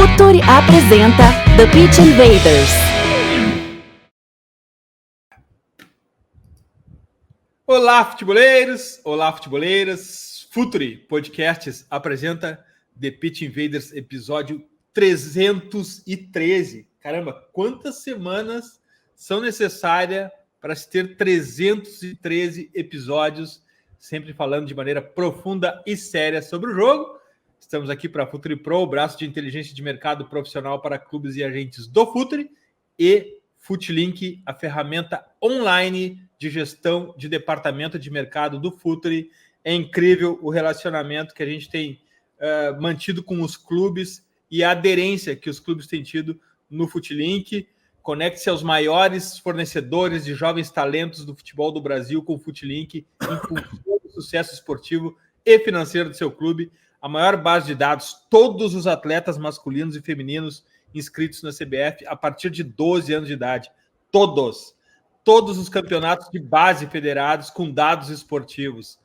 Futuri apresenta The Pitch Invaders. Olá, futeboleiros! Olá, futeboleiras! Futuri Podcasts apresenta The Pitch Invaders, episódio 313. Caramba, quantas semanas são necessárias para se ter 313 episódios, sempre falando de maneira profunda e séria sobre o jogo. Estamos aqui para a Futuri Pro, o braço de inteligência de mercado profissional para clubes e agentes do Futuri, e Futlink, a ferramenta online de gestão de departamento de mercado do Futuri. É incrível o relacionamento que a gente tem mantido com os clubes e a aderência que os clubes têm tido no Futlink. Conecte-se aos maiores fornecedores de jovens talentos do futebol do Brasil com o Futlink, impulsando o sucesso esportivo e financeiro do seu clube. A maior base de dados, todos os atletas masculinos e femininos inscritos na CBF a partir de 12 anos de idade. Todos os campeonatos de base federados com dados esportivos.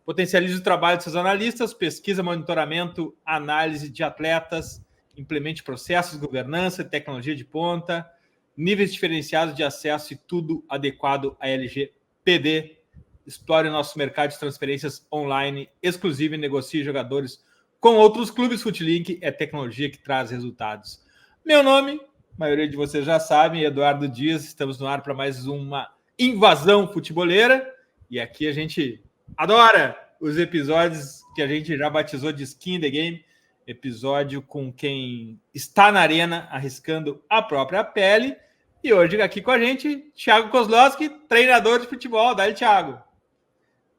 Potencialize o trabalho de seus analistas, pesquisa, monitoramento, análise de atletas, implemente processos, governança, tecnologia de ponta, níveis diferenciados de acesso e tudo adequado à LGPD. Explore o nosso mercado de transferências online exclusivo e negocie jogadores com outros clubes. Futlink é tecnologia que traz resultados. Meu nome, a maioria de vocês já sabem, Eduardo Dias. Estamos no ar para mais uma invasão futeboleira. E aqui a gente adora os episódios que a gente já batizou de Skin in the Game. Episódio com quem está na arena arriscando a própria pele. E hoje aqui com a gente, Thiago Kozlowski, treinador de futebol. Dá-lhe, Thiago.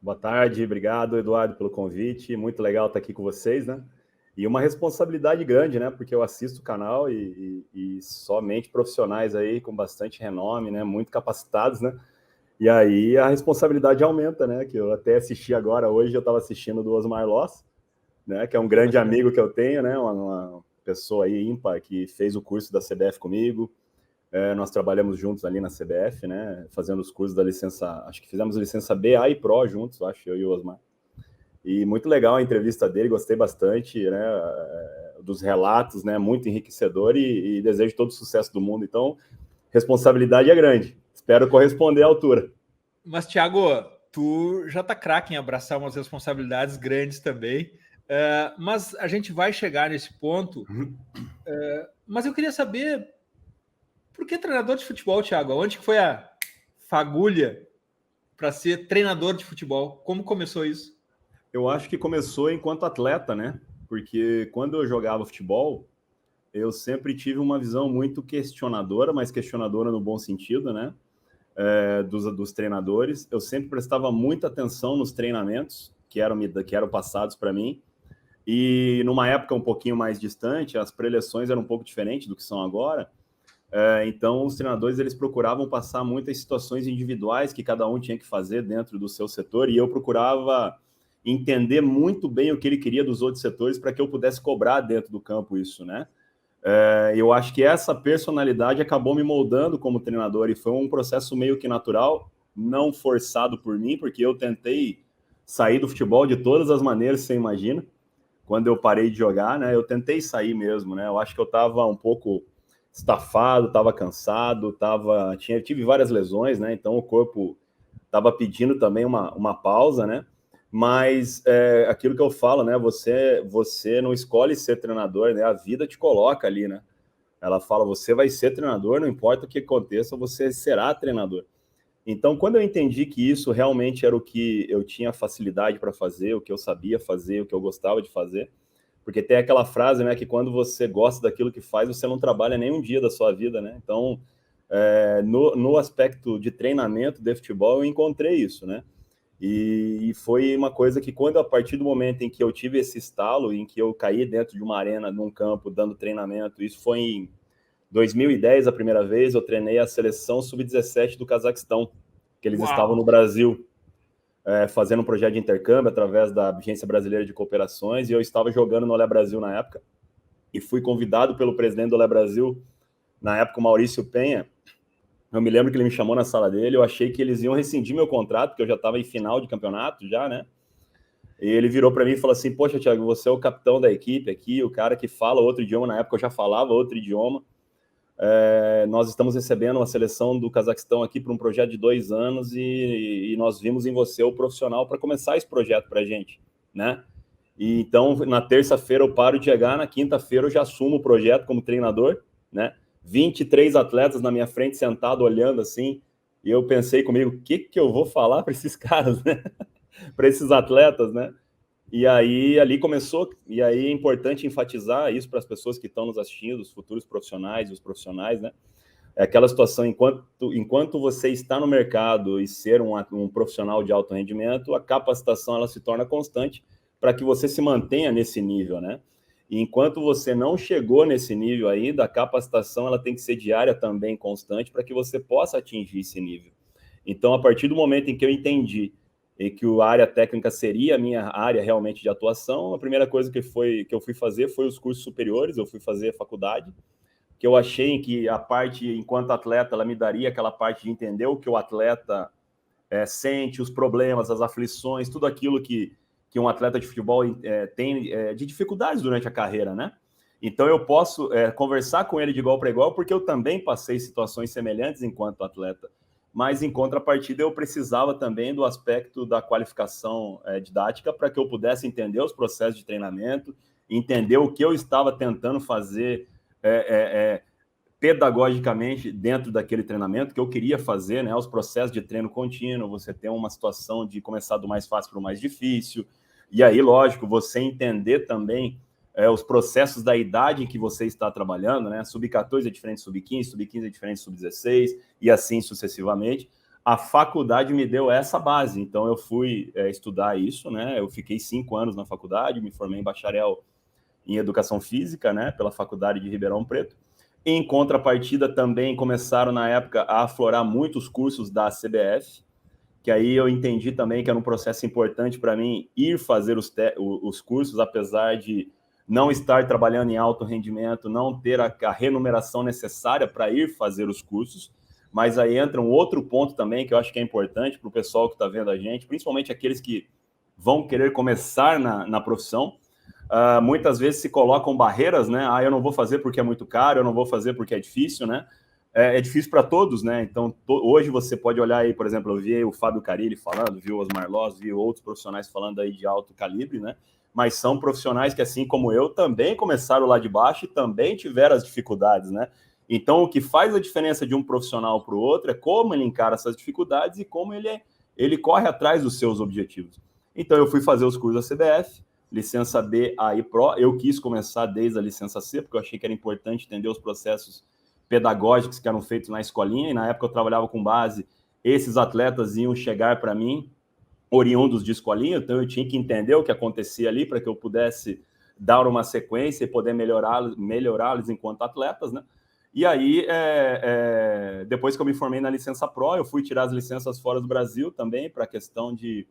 Boa tarde, obrigado, Eduardo, pelo convite. Muito legal estar aqui com vocês, né? E uma responsabilidade grande, né? Porque eu assisto o canal e somente profissionais aí com bastante renome, né? Muito capacitados, né? E aí a responsabilidade aumenta, né? Que eu até assisti agora, hoje eu estava assistindo do Osmar Loss, né? Que é um grande amigo que eu tenho, né? Uma pessoa aí ímpar que fez o curso da CBF comigo. Nós trabalhamos juntos ali na CBF, né? Fazendo os cursos da licença, acho que fizemos licença B, A e Pro juntos, acho, eu e o Osmar. E muito legal a entrevista dele, gostei bastante, né? Dos relatos, né? Muito enriquecedor e desejo todo o sucesso do mundo. Então, responsabilidade é grande. Espero corresponder à altura. Mas, Thiago, tu já tá craque em abraçar umas responsabilidades grandes também. Mas a gente vai chegar nesse ponto. Mas eu queria saber, por que treinador de futebol, Thiago? Onde que foi a fagulha para ser treinador de futebol? Como começou isso? Eu acho que começou enquanto atleta, né? Porque quando eu jogava futebol, eu sempre tive uma visão muito questionadora, mas questionadora no bom sentido, né? Dos treinadores. Eu sempre prestava muita atenção nos treinamentos que eram passados para mim. E numa época um pouquinho mais distante, as preleções eram um pouco diferentes do que são agora. Então, os treinadores eles procuravam passar muitas situações individuais que cada um tinha que fazer dentro do seu setor, e eu procurava entender muito bem o que ele queria dos outros setores para que eu pudesse cobrar dentro do campo isso, né? Eu acho que essa personalidade acabou me moldando como treinador, e foi um processo meio que natural, não forçado por mim, porque eu tentei sair do futebol de todas as maneiras que você imagina. Quando eu parei de jogar, né? Eu tentei sair mesmo, né? Eu acho que eu estava um pouco estafado, estava cansado, tive várias lesões, né? Então o corpo estava pedindo também uma pausa, né? Mas aquilo que eu falo, né? Você não escolhe ser treinador, né? A vida te coloca ali, né? Ela fala, você vai ser treinador, não importa o que aconteça, você será treinador. Então, quando eu entendi que isso realmente era o que eu tinha facilidade para fazer, o que eu sabia fazer, o que eu gostava de fazer, porque tem aquela frase, né, que quando você gosta daquilo que faz, você não trabalha nem um dia da sua vida, né? Então, no aspecto de treinamento de futebol, eu encontrei isso, né? E foi uma coisa que a partir do momento em que eu tive esse estalo, em que eu caí dentro de uma arena, num campo, dando treinamento, isso foi em 2010 a primeira vez, eu treinei a seleção sub-17 do Cazaquistão, que eles estavam no Brasil, fazendo um projeto de intercâmbio através da Agência Brasileira de Cooperações, e eu estava jogando no Olé Brasil na época, e fui convidado pelo presidente do Olé Brasil, na época o Maurício Penha. Eu me lembro que ele me chamou na sala dele, eu achei que eles iam rescindir meu contrato, porque eu já estava em final de campeonato, já, né? E ele virou para mim e falou assim, poxa, Thiago, você é o capitão da equipe aqui, o cara que fala outro idioma, na época eu já falava outro idioma. Nós estamos recebendo uma seleção do Cazaquistão aqui para um projeto de 2 anos e nós vimos em você o profissional para começar esse projeto para a gente, né? E então, na terça-feira eu paro de chegar, na quinta-feira eu já assumo o projeto como treinador, né? 23 atletas na minha frente, sentado, olhando assim, e eu pensei comigo, o que eu vou falar para esses caras, né? Para esses atletas, né? E aí, ali começou, e aí é importante enfatizar isso para as pessoas que estão nos assistindo, os futuros profissionais e os profissionais, né? É aquela situação, enquanto você está no mercado e ser um profissional de alto rendimento, a capacitação ela se torna constante para que você se mantenha nesse nível, né? E enquanto você não chegou nesse nível ainda, a capacitação ela tem que ser diária também, constante, para que você possa atingir esse nível. Então, a partir do momento em que eu entendi e que a área técnica seria a minha área realmente de atuação, a primeira coisa que eu fui fazer foi os cursos superiores, eu fui fazer a faculdade, que eu achei que a parte, enquanto atleta, ela me daria aquela parte de entender o que o atleta sente, os problemas, as aflições, tudo aquilo que um atleta de futebol tem de dificuldades durante a carreira, né? Então eu posso conversar com ele de igual para igual, porque eu também passei situações semelhantes enquanto atleta. Mas, em contrapartida, eu precisava também do aspecto da qualificação didática para que eu pudesse entender os processos de treinamento, entender o que eu estava tentando fazer pedagogicamente dentro daquele treinamento que eu queria fazer, né? Os processos de treino contínuo, você tem uma situação de começar do mais fácil para o mais difícil, e aí, lógico, você entender também os processos da idade em que você está trabalhando, né? Sub-14 é diferente de sub-15, sub-15 é diferente de sub-16, e assim sucessivamente. A faculdade me deu essa base, então eu fui estudar isso, né? Eu fiquei 5 anos na faculdade, me formei em bacharel em Educação Física, né? Pela Faculdade de Ribeirão Preto. Em contrapartida, também começaram, na época, a aflorar muitos cursos da CBF, que aí eu entendi também que era um processo importante para mim ir fazer os cursos, apesar de não estar trabalhando em alto rendimento, não ter a remuneração necessária para ir fazer os cursos. Mas aí entra um outro ponto também que eu acho que é importante para o pessoal que está vendo a gente, principalmente aqueles que vão querer começar na profissão. Muitas vezes se colocam barreiras, né? Eu não vou fazer porque é muito caro, eu não vou fazer porque é difícil, né? É difícil para todos, né? Então, hoje você pode olhar aí, por exemplo, eu vi aí o Fábio Carilli falando, vi o Osmar Loz, vi outros profissionais falando aí de alto calibre, né? Mas são profissionais que, assim como eu, também começaram lá de baixo e também tiveram as dificuldades, né? Então, o que faz a diferença de um profissional para o outro é como ele encara essas dificuldades e como ele corre atrás dos seus objetivos. Então, eu fui fazer os cursos da CBF, licença B, A e Pro. Eu quis começar desde a licença C, porque eu achei que era importante entender os processos pedagógicos que eram feitos na escolinha, e na época eu trabalhava com base, esses atletas iam chegar para mim oriundos de escolinha, então eu tinha que entender o que acontecia ali para que eu pudesse dar uma sequência e poder melhorá-los enquanto atletas, né? E aí, depois que eu me formei na licença Pro, eu fui tirar as licenças fora do Brasil também, para a questão de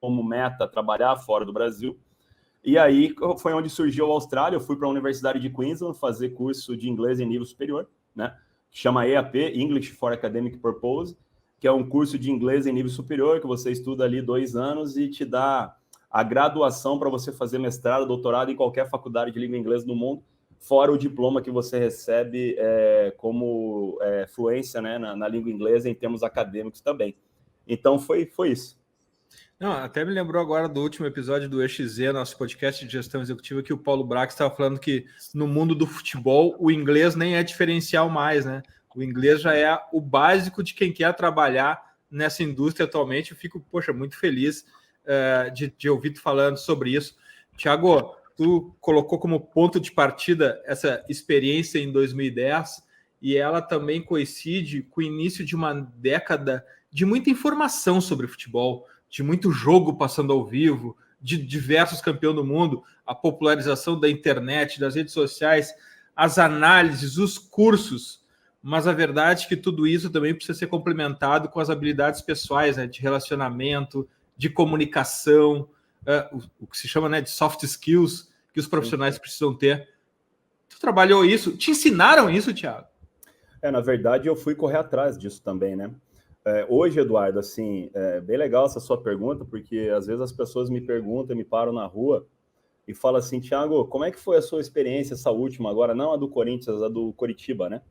como meta trabalhar fora do Brasil. E aí foi onde surgiu a Austrália. Eu fui para a Universidade de Queensland fazer curso de inglês em nível superior, né? Chama EAP, English for Academic Purpose, que é um curso de inglês em nível superior que você estuda ali 2 anos e te dá a graduação para você fazer mestrado, doutorado em qualquer faculdade de língua inglesa no mundo, fora o diploma que você recebe como fluência, né, na língua inglesa em termos acadêmicos também. Então foi isso. Não, até me lembrou agora do último episódio do EXZ, nosso podcast de gestão executiva, que o Paulo Brax estava falando que no mundo do futebol o inglês nem é diferencial mais, né? O inglês já é o básico de quem quer trabalhar nessa indústria atualmente. Eu fico, poxa, muito feliz de ouvir tu falando sobre isso. Thiago, tu colocou como ponto de partida essa experiência em 2010 e ela também coincide com o início de uma década de muita informação sobre futebol, de muito jogo passando ao vivo, de diversos campeões do mundo, a popularização da internet, das redes sociais, as análises, os cursos. Mas a verdade é que tudo isso também precisa ser complementado com as habilidades pessoais, né, de relacionamento, de comunicação, o que se chama, né, de soft skills, que os profissionais precisam ter. Tu trabalhou isso? Te ensinaram isso, Thiago? Na verdade, eu fui correr atrás disso também, né? Hoje, Eduardo, assim, é bem legal essa sua pergunta, porque às vezes as pessoas me perguntam, me param na rua e falam assim, Thiago, como é que foi a sua experiência, essa última agora, não a do Corinthians, a do Coritiba, né?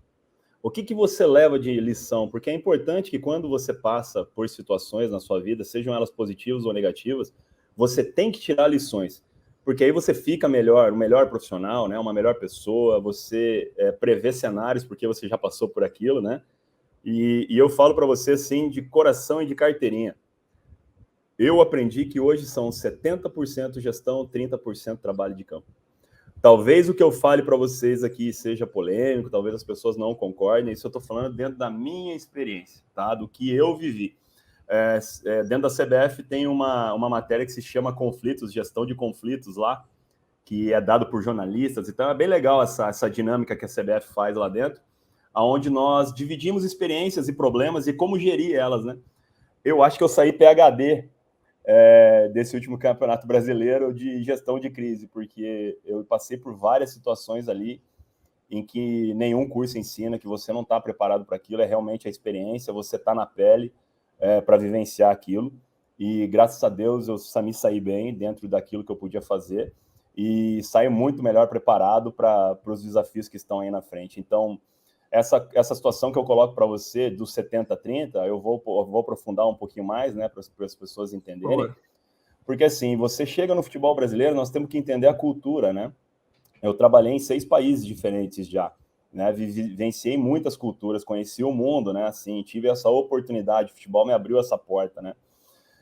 O que você leva de lição? Porque é importante que quando você passa por situações na sua vida, sejam elas positivas ou negativas, você tem que tirar lições. Porque aí você fica melhor, um melhor profissional, né? Uma melhor pessoa, você prevê cenários porque você já passou por aquilo, né? E eu falo para você, assim, de coração e de carteirinha. Eu aprendi que hoje são 70% gestão, 30% trabalho de campo. Talvez o que eu fale para vocês aqui seja polêmico, talvez as pessoas não concordem, isso eu estou falando dentro da minha experiência, tá? Do que eu vivi. Dentro da CBF tem uma matéria que se chama Conflitos, Gestão de Conflitos lá, que é dado por jornalistas, então é bem legal essa dinâmica que a CBF faz lá dentro, onde nós dividimos experiências e problemas e como gerir elas, né? Eu acho que eu saí PhD desse último Campeonato Brasileiro de gestão de crise, porque eu passei por várias situações ali em que nenhum curso ensina, que você não está preparado para aquilo, é realmente a experiência, você está na pele para vivenciar aquilo, e graças a Deus eu me saí bem dentro daquilo que eu podia fazer, e saí muito melhor preparado para os desafios que estão aí na frente. Então, essa situação que eu coloco para você, dos 70-30, eu vou aprofundar um pouquinho mais, né, para as pessoas entenderem. Porque, assim, você chega no futebol brasileiro, nós temos que entender a cultura, né? Eu trabalhei em 6 países diferentes já, né? Vivenciei muitas culturas, conheci o mundo, né? Assim, tive essa oportunidade, o futebol me abriu essa porta, né?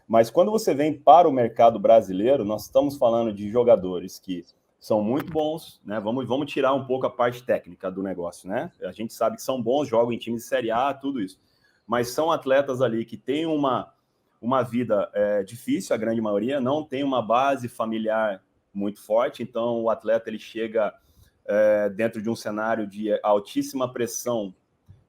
Mas quando você vem para o mercado brasileiro, nós estamos falando de jogadores que são muito bons, né? Vamos tirar um pouco a parte técnica do negócio, né? A gente sabe que são bons, jogam em times de Série A, tudo isso. Mas são atletas ali que têm uma vida difícil, a grande maioria, não tem uma base familiar muito forte, então o atleta ele chega dentro de um cenário de altíssima pressão,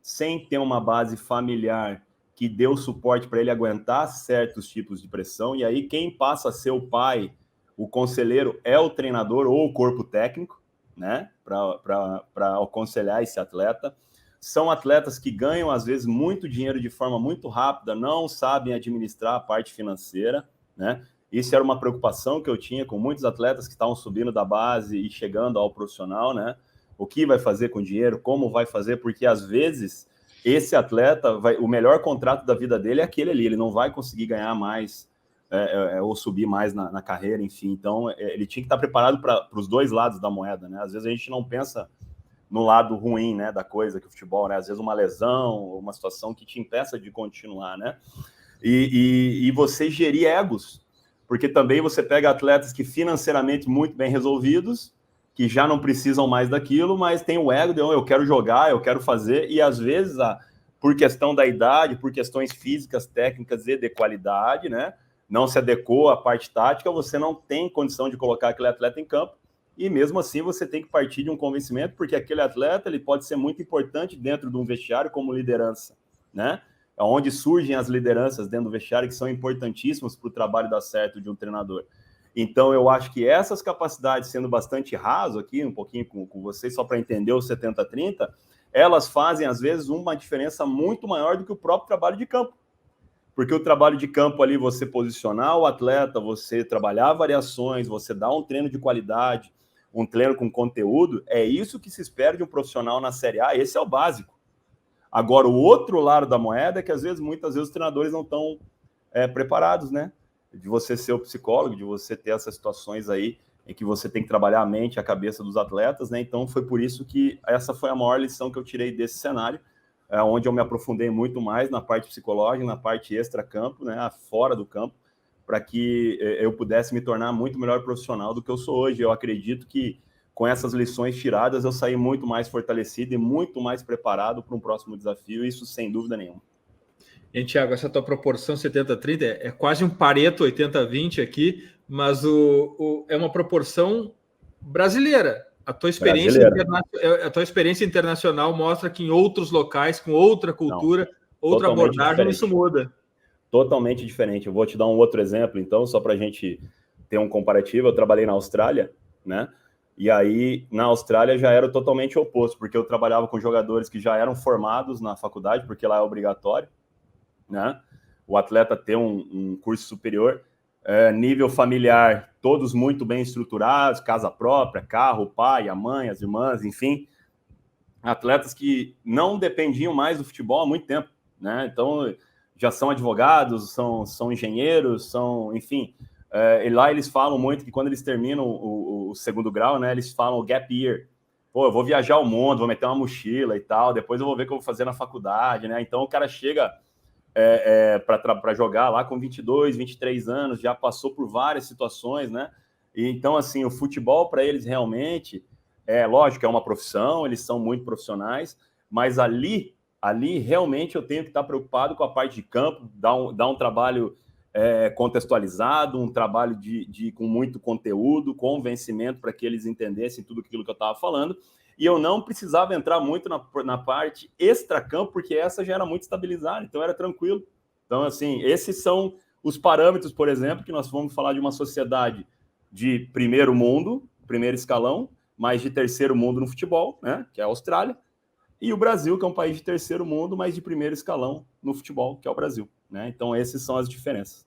sem ter uma base familiar que dê o suporte para ele aguentar certos tipos de pressão, e aí quem passa a ser o pai, o conselheiro, é o treinador ou o corpo técnico, né, para aconselhar esse atleta. São atletas que ganham, às vezes, muito dinheiro de forma muito rápida, não sabem administrar a parte financeira, né? Isso era uma preocupação que eu tinha com muitos atletas que estavam subindo da base e chegando ao profissional, né? O que vai fazer com o dinheiro, como vai fazer, porque, às vezes, esse atleta, o melhor contrato da vida dele é aquele ali, ele não vai conseguir ganhar mais ou subir mais na carreira, enfim. Então, ele tinha que estar preparado para os dois lados da moeda, né? Às vezes a gente não pensa no lado ruim, né, da coisa, que o futebol, né? Às vezes uma lesão, uma situação que te impeça de continuar, né? E você gerir egos, porque também você pega atletas que financeiramente muito bem resolvidos, que já não precisam mais daquilo, mas tem o ego de eu quero jogar, eu quero fazer, e às vezes, por questão da idade, por questões físicas, técnicas e de qualidade, né? Não se adequou à parte tática, você não tem condição de colocar aquele atleta em campo, e mesmo assim você tem que partir de um convencimento, porque aquele atleta ele pode ser muito importante dentro de um vestiário como liderança, né? Onde surgem as lideranças dentro do vestiário, que são importantíssimas para o trabalho dar certo de um treinador. Então, eu acho que essas capacidades, sendo bastante raso aqui, um pouquinho com vocês, só para entender o 70-30, elas fazem, às vezes, uma diferença muito maior do que o próprio trabalho de campo. Porque o trabalho de campo ali, você posicionar o atleta, você trabalhar variações, você dar um treino de qualidade, um treino com conteúdo, é isso que se espera de um profissional na Série A, esse é o básico. Agora, o outro lado da moeda é que, às vezes, muitas vezes, os treinadores não estão preparados, né? De você ser o psicólogo, de você ter essas situações aí em que você tem que trabalhar a mente, a cabeça dos atletas, né? Então, foi por isso que essa foi a maior lição que eu tirei desse cenário, onde eu me aprofundei muito mais na parte psicológica, na parte extra-campo, né? Fora do campo, para que eu pudesse me tornar muito melhor profissional do que eu sou hoje. Eu acredito que com essas lições tiradas, eu saí muito mais fortalecido e muito mais preparado para um próximo desafio, isso sem dúvida nenhuma. E, Thiago, essa tua proporção 70-30 é quase um Pareto 80-20 aqui, mas é uma proporção brasileira. A tua experiência internacional mostra que em outros locais, com outra cultura, outra abordagem, diferente. Isso muda. Totalmente diferente. Eu vou te dar um outro exemplo, então, só para a gente ter um comparativo. Eu trabalhei na Austrália, né? E aí, na Austrália, já era totalmente oposto, porque eu trabalhava com jogadores que já eram formados na faculdade, porque lá é obrigatório, né? O atleta ter um curso superior, nível familiar, todos muito bem estruturados, casa própria, carro, o pai, a mãe, as irmãs, enfim, atletas que não dependiam mais do futebol há muito tempo, né? Então, já são advogados, são engenheiros, enfim, lá eles falam muito que quando eles terminam o segundo grau, né, eles falam o gap year. Pô, eu vou viajar o mundo, vou meter uma mochila e tal, depois eu vou ver o que eu vou fazer na faculdade, né? Então, o cara chega para jogar lá com 22, 23 anos, já passou por várias situações, né? E, então, assim, o futebol para eles realmente, lógico, é uma profissão, eles são muito profissionais, mas ali realmente eu tenho que estar preocupado com a parte de campo, dar um trabalho contextualizado, um trabalho com muito conteúdo, convencimento para que eles entendessem tudo aquilo que eu estava falando, e eu não precisava entrar muito na parte extra-campo, porque essa já era muito estabilizada, então era tranquilo. Então, assim, esses são os parâmetros, por exemplo, que nós vamos falar de uma sociedade de primeiro mundo, primeiro escalão, mas de terceiro mundo no futebol, né, que é a Austrália, e o Brasil, que é um país de terceiro mundo, mas de primeiro escalão no futebol, que é o Brasil, né? Então, essas são as diferenças.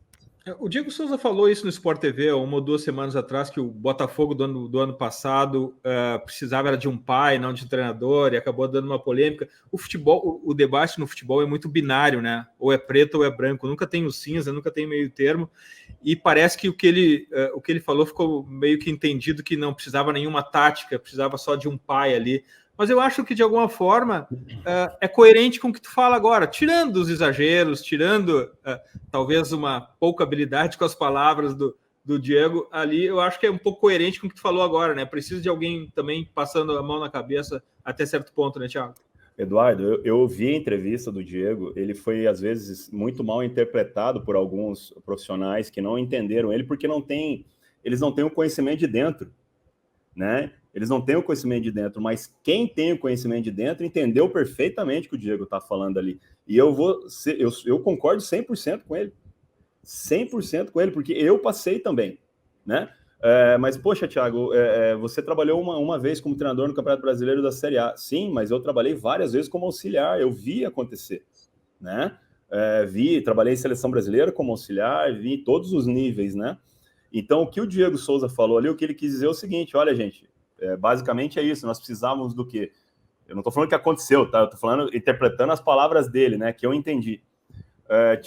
O Diego Souza falou isso no Sport TV 1 ou 2 semanas atrás, que o Botafogo do ano passado precisava de um pai, não de um treinador, e acabou dando uma polêmica. O futebol, o debate no futebol é muito binário, né? Ou é preto ou é branco, nunca tem o cinza, nunca tem meio termo, e parece que o que ele falou ficou meio que entendido, que não precisava nenhuma tática, precisava só de um pai ali. Mas eu acho que, de alguma forma, é coerente com o que tu fala agora, tirando os exageros, tirando talvez uma pouca habilidade com as palavras do Diego ali, eu acho que é um pouco coerente com o que tu falou agora, né? Precisa de alguém também passando a mão na cabeça até certo ponto, né, Thiago? Eduardo, eu ouvi a entrevista do Diego, ele foi, às vezes, muito mal interpretado por alguns profissionais que não entenderam ele, porque eles não têm o conhecimento de dentro, né? Eles não têm o conhecimento de dentro, mas quem tem o conhecimento de dentro entendeu perfeitamente o que o Diego está falando ali. E eu concordo 100% com ele. 100% com ele, porque eu passei também, né? Mas, poxa, Thiago, você trabalhou uma vez como treinador no Campeonato Brasileiro da Série A. Sim, mas eu trabalhei várias vezes como auxiliar, eu vi acontecer, né? Trabalhei em Seleção Brasileira como auxiliar, vi todos os níveis, né? Então, o que o Diego Souza falou ali, o que ele quis dizer é o seguinte, olha, gente, basicamente é isso, nós precisávamos do quê? Eu não estou falando que aconteceu, tá? Eu estou falando, interpretando as palavras dele, né, que eu entendi.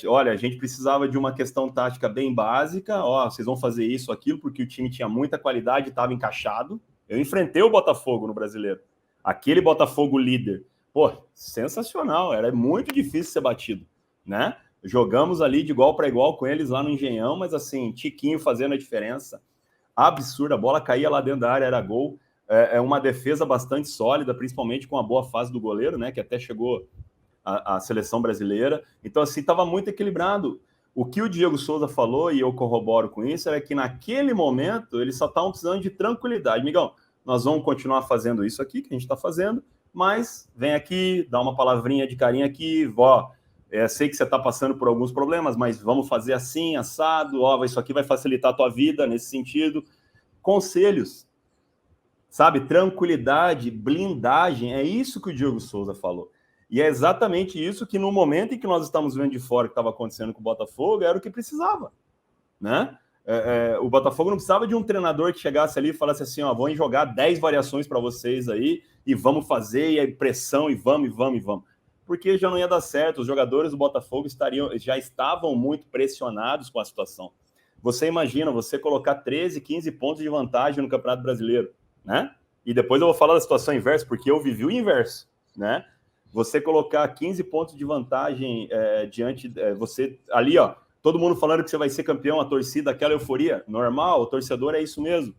Olha, a gente precisava de uma questão tática bem básica, vocês vão fazer isso, aquilo, porque o time tinha muita qualidade e estava encaixado. Eu enfrentei o Botafogo no Brasileiro, aquele Botafogo líder. Pô, sensacional, era muito difícil ser batido, né? Jogamos ali de igual para igual com eles lá no Engenhão, mas assim, Tiquinho fazendo a diferença. Absurda, a bola caía lá dentro da área, era gol. Uma defesa bastante sólida, principalmente com a boa fase do goleiro, né, que até chegou à seleção brasileira. Então, assim, estava muito equilibrado. O que o Diego Souza falou, e eu corroboro com isso, é que naquele momento eles só estavam precisando de tranquilidade. Migão, nós vamos continuar fazendo isso aqui, que a gente está fazendo, mas vem aqui, dá uma palavrinha de carinho aqui, sei que você está passando por alguns problemas, mas vamos fazer assim, assado, isso aqui vai facilitar a tua vida nesse sentido. Conselhos, sabe? Tranquilidade, blindagem, é isso que o Diego Souza falou. E é exatamente isso que no momento em que nós estamos vendo de fora que estava acontecendo com o Botafogo, era o que precisava, né? O Botafogo não precisava de um treinador que chegasse ali e falasse assim, vou jogar 10 variações para vocês aí, e vamos fazer, e a pressão, e vamos. Porque já não ia dar certo, os jogadores do Botafogo já estavam muito pressionados com a situação. Você imagina, você colocar 13, 15 pontos de vantagem no Campeonato Brasileiro, né? E depois eu vou falar da situação inversa, porque eu vivi o inverso, né? Você colocar 15 pontos de vantagem diante... você ali, todo mundo falando que você vai ser campeão, a torcida, aquela euforia, normal, o torcedor é isso mesmo.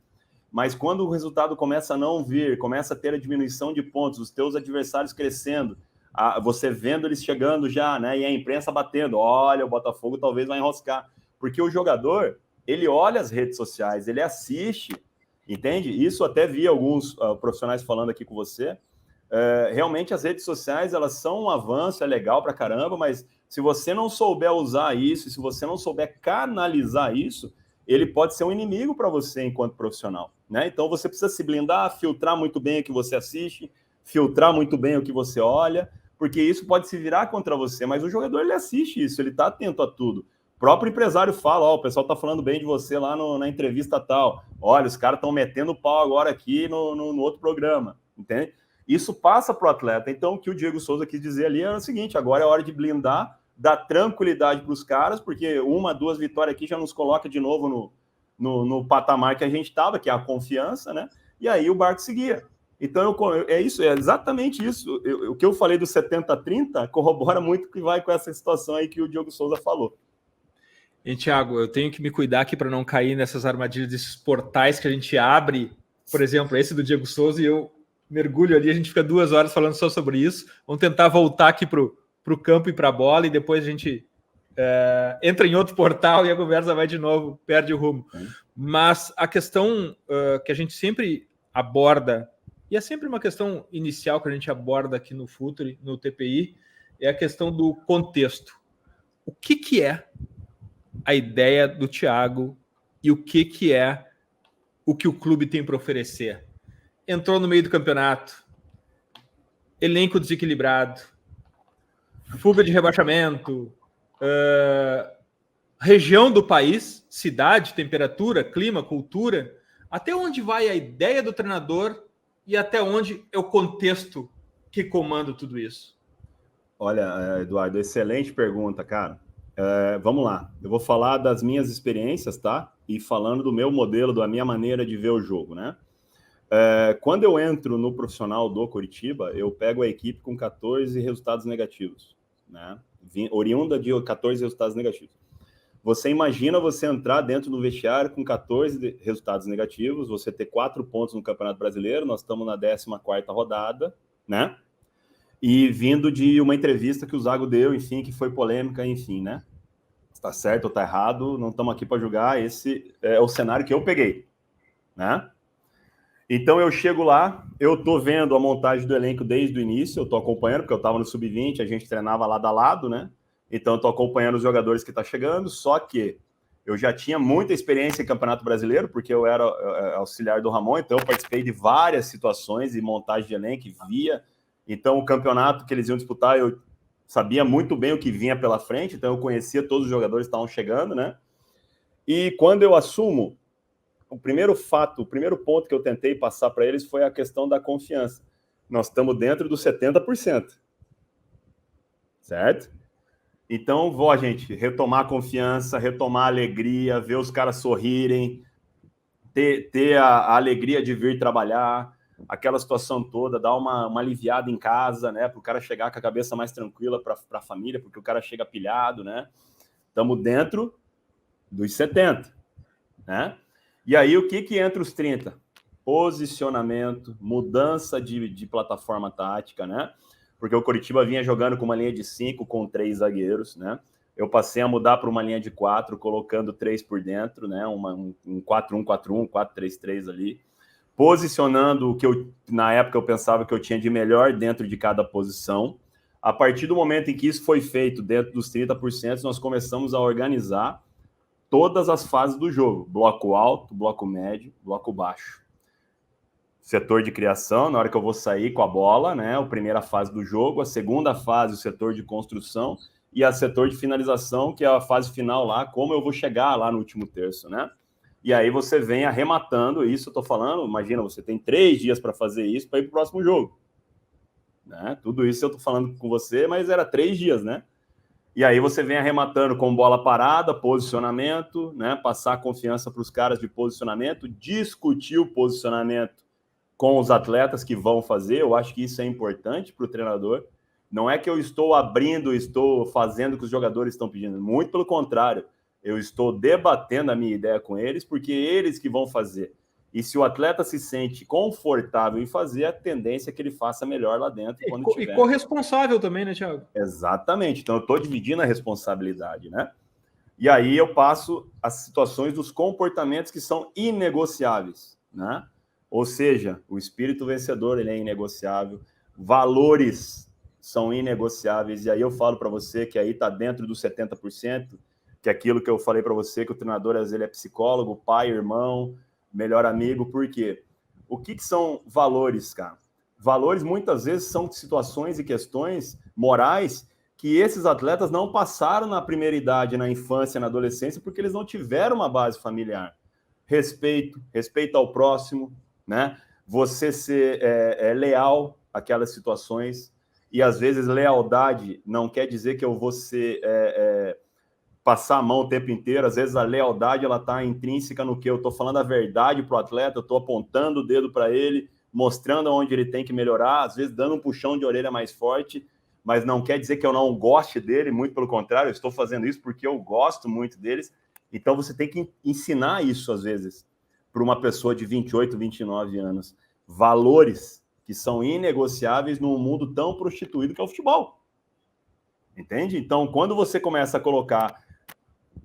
Mas quando o resultado começa a não vir, começa a ter a diminuição de pontos, os teus adversários crescendo, você vendo eles chegando já, né? E a imprensa batendo, olha, o Botafogo talvez vai enroscar. Porque o jogador, ele olha as redes sociais, ele assiste, entende? Isso até vi alguns profissionais falando aqui com você. Realmente as redes sociais, elas são um avanço, é legal pra caramba, mas se você não souber usar isso, se você não souber canalizar isso, ele pode ser um inimigo para você enquanto profissional, né? Então você precisa se blindar, filtrar muito bem o que você assiste, filtrar muito bem o que você olha, porque isso pode se virar contra você, mas o jogador, ele assiste isso, ele está atento a tudo. O próprio empresário fala, ó, o pessoal tá falando bem de você lá na entrevista tal, olha, os caras estão metendo pau agora aqui no outro programa, entende? Isso passa para o atleta. Então, o que o Diego Souza quis dizer ali é o seguinte, agora é hora de blindar, dar tranquilidade para os caras, porque 1, 2 vitórias aqui já nos coloca de novo no patamar que a gente estava, que é a confiança, né? E aí o barco seguia. Então, é exatamente isso. O que eu falei do 70-30 corrobora muito que vai com essa situação aí que o Diego Souza falou. E, Thiago, eu tenho que me cuidar aqui para não cair nessas armadilhas desses portais que a gente abre, por exemplo, esse do Diego Souza, e eu mergulho ali, a gente fica 2 horas falando só sobre isso. Vamos tentar voltar aqui para o campo e para a bola, e depois a gente entra em outro portal e a conversa vai de novo, perde o rumo. Mas a questão que a gente sempre aborda, e é sempre uma questão inicial que a gente aborda aqui no Futuri, no TPI, é a questão do contexto. O que é a ideia do Thiago e o que é o que o clube tem para oferecer? Entrou no meio do campeonato, elenco desequilibrado, fuga de rebaixamento, região do país, cidade, temperatura, clima, cultura, até onde vai a ideia do treinador e até onde é o contexto que comanda tudo isso? Olha, Eduardo, excelente pergunta, cara. Vamos lá, eu vou falar das minhas experiências, tá? E falando do meu modelo, da minha maneira de ver o jogo, né? Quando eu entro no profissional do Coritiba, eu pego a equipe com 14 resultados negativos, né? Oriunda de 14 resultados negativos. Você imagina você entrar dentro do vestiário com 14 resultados negativos, você ter 4 pontos no Campeonato Brasileiro, nós estamos na 14ª rodada, né? E vindo de uma entrevista que o Zago deu, enfim, que foi polêmica, enfim, né? Está certo ou está errado, não estamos aqui para julgar, esse é o cenário que eu peguei, né? Então eu chego lá, eu tô vendo a montagem do elenco desde o início, eu tô acompanhando, porque eu estava no Sub-20, a gente treinava lado a lado, né? Então eu tô acompanhando os jogadores que tá chegando, só que eu já tinha muita experiência em Campeonato Brasileiro, porque eu era auxiliar do Ramon, então eu participei de várias situações e montagem de elenco, via. Então o campeonato que eles iam disputar, eu sabia muito bem o que vinha pela frente, então eu conhecia todos os jogadores que estavam chegando, né? E quando eu assumo, o primeiro ponto que eu tentei passar para eles foi a questão da confiança. Nós estamos dentro dos 70%. Certo? Então, vou, gente, retomar a confiança, retomar a alegria, ver os caras sorrirem, ter a alegria de vir trabalhar, aquela situação toda, dar uma aliviada em casa, né? Para o cara chegar com a cabeça mais tranquila para a família, porque o cara chega pilhado, né? Estamos dentro dos 70%, né? E aí, o que entra os 30%? Posicionamento, mudança de plataforma tática, né? Porque o Coritiba vinha jogando com uma linha de 5 com 3 zagueiros, né? Eu passei a mudar para uma linha de 4, colocando 3 por dentro, né? Um 4-1-4-1, 4-3-3 ali. Posicionando o que na época eu pensava que eu tinha de melhor dentro de cada posição. A partir do momento em que isso foi feito, dentro dos 30%, nós começamos a organizar todas as fases do jogo. Bloco alto, bloco médio, bloco baixo. Setor de criação, na hora que eu vou sair com a bola, né? A primeira fase do jogo. A segunda fase, o setor de construção. E a setor de finalização, que é a fase final lá, como eu vou chegar lá no último terço, né? E aí você vem arrematando, isso eu tô falando, imagina, você tem 3 dias para fazer isso para ir pro próximo jogo. Né? Tudo isso eu tô falando com você, mas era 3 dias, né? E aí você vem arrematando com bola parada, posicionamento, né? Passar confiança para os caras de posicionamento, discutir o posicionamento com os atletas que vão fazer. Eu acho que isso é importante para o treinador. Não é que eu estou abrindo, estou fazendo o que os jogadores estão pedindo. Muito pelo contrário. Eu estou debatendo a minha ideia com eles, porque eles que vão fazer. E se o atleta se sente confortável em fazer, a tendência é que ele faça melhor lá dentro. E corresponsável também, né, Thiago? Exatamente. Então, eu estou dividindo a responsabilidade, né? E aí eu passo as situações dos comportamentos que são inegociáveis, né? Ou seja, o espírito vencedor, ele é inegociável. Valores são inegociáveis. E aí eu falo para você que aí está dentro dos 70%, que é aquilo que eu falei para você, que o treinador, às vezes, ele é psicólogo, pai, irmão, melhor amigo. Por quê? O que são valores, cara? Valores, muitas vezes, são situações e questões morais que esses atletas não passaram na primeira idade, na infância, na adolescência, porque eles não tiveram uma base familiar. Respeito ao próximo, né? Você ser leal àquelas situações, e às vezes lealdade não quer dizer que eu vou ser, passar a mão o tempo inteiro. Às vezes a lealdade ela está intrínseca no que eu estou falando a verdade para o atleta, eu estou apontando o dedo para ele, mostrando onde ele tem que melhorar, às vezes dando um puxão de orelha mais forte, mas não quer dizer que eu não goste dele, muito pelo contrário, eu estou fazendo isso porque eu gosto muito deles. Então você tem que ensinar isso, às vezes, para uma pessoa de 28, 29 anos. Valores que são inegociáveis num mundo tão prostituído que é o futebol. Entende? Então, quando você começa a colocar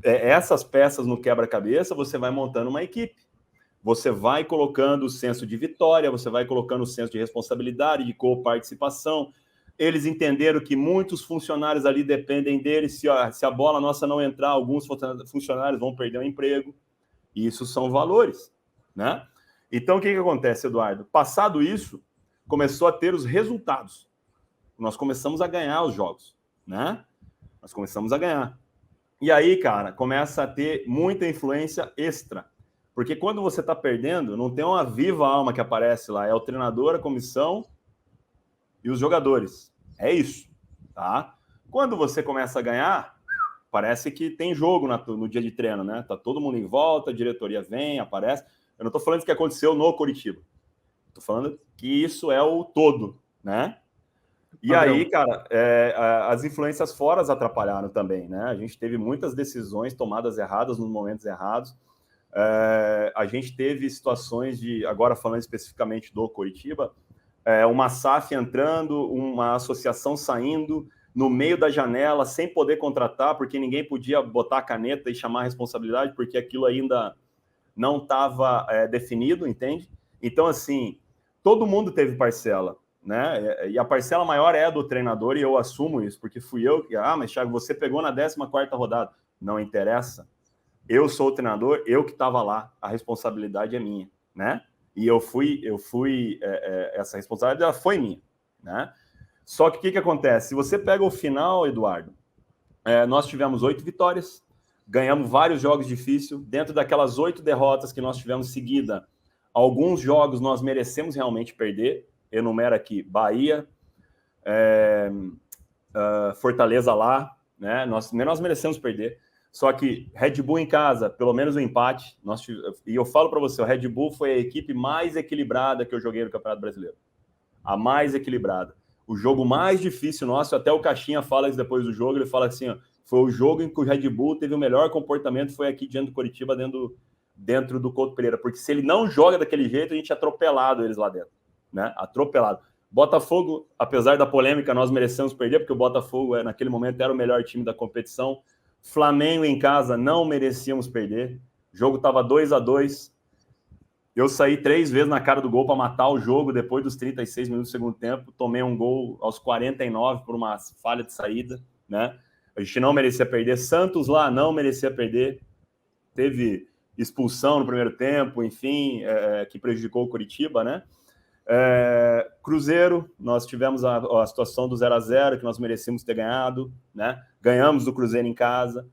essas peças no quebra-cabeça, você vai montando uma equipe. Você vai colocando o senso de vitória, você vai colocando o senso de responsabilidade, de coparticipação. Eles entenderam que muitos funcionários ali dependem deles. Se a bola nossa não entrar, alguns funcionários vão perder o emprego. E isso são valores, né? Então, o que acontece, Eduardo? Passado isso, começou a ter os resultados. Nós começamos a ganhar os jogos, né? Nós começamos a ganhar. E aí, cara, começa a ter muita influência extra. Porque quando você está perdendo, não tem uma viva alma que aparece lá. É o treinador, a comissão e os jogadores. É isso, tá? Quando você começa a ganhar, parece que tem jogo no dia de treino, né? Tá todo mundo em volta, a diretoria vem, aparece. Eu não tô falando isso que aconteceu no Coritiba. Tô falando que isso é o todo, né? E aí, cara, as influências fora atrapalharam também, né? A gente teve muitas decisões tomadas erradas nos momentos errados. A gente teve situações de, agora falando especificamente do Coritiba, uma SAF entrando, uma associação saindo no meio da janela, sem poder contratar, porque ninguém podia botar a caneta e chamar a responsabilidade, porque aquilo ainda não estava definido, entende? Então, assim, todo mundo teve parcela, né? E a parcela maior é do treinador, e eu assumo isso, porque fui eu que... mas Thiago, você pegou na 14ª rodada. Não interessa. Eu sou o treinador, eu que estava lá, a responsabilidade é minha, né? E eu fui essa responsabilidade foi minha, né? Só que o que acontece? Se você pega o final, Eduardo, nós tivemos 8 vitórias, ganhamos vários jogos difíceis, dentro daquelas 8 derrotas que nós tivemos seguida, alguns jogos nós merecemos realmente perder, enumero aqui, Bahia, Fortaleza lá, né? Nós merecemos perder. Só que Red Bull em casa, pelo menos um empate. E eu falo para você, o Red Bull foi a equipe mais equilibrada que eu joguei no Campeonato Brasileiro. A mais equilibrada. O jogo mais difícil nosso, até o Caixinha fala isso depois do jogo, ele fala assim, ó, foi o jogo em que o Red Bull teve o melhor comportamento, foi aqui diante do Coritiba, dentro do Couto Pereira. Porque se ele não joga daquele jeito, a gente é atropelado eles lá dentro, né? Atropelado. Botafogo, apesar da polêmica, nós merecemos perder, porque o Botafogo, naquele momento, era o melhor time da competição. Flamengo em casa, não merecíamos perder. O jogo estava 2-2. Eu saí 3 vezes na cara do gol para matar o jogo depois dos 36 minutos do segundo tempo. Tomei um gol aos 49 por uma falha de saída, né? A gente não merecia perder. Santos lá não merecia perder. Teve expulsão no primeiro tempo, enfim, que prejudicou o Coritiba, né? Cruzeiro, nós tivemos a situação do 0-0 que nós merecíamos ter ganhado, né? Ganhamos do Cruzeiro em casa,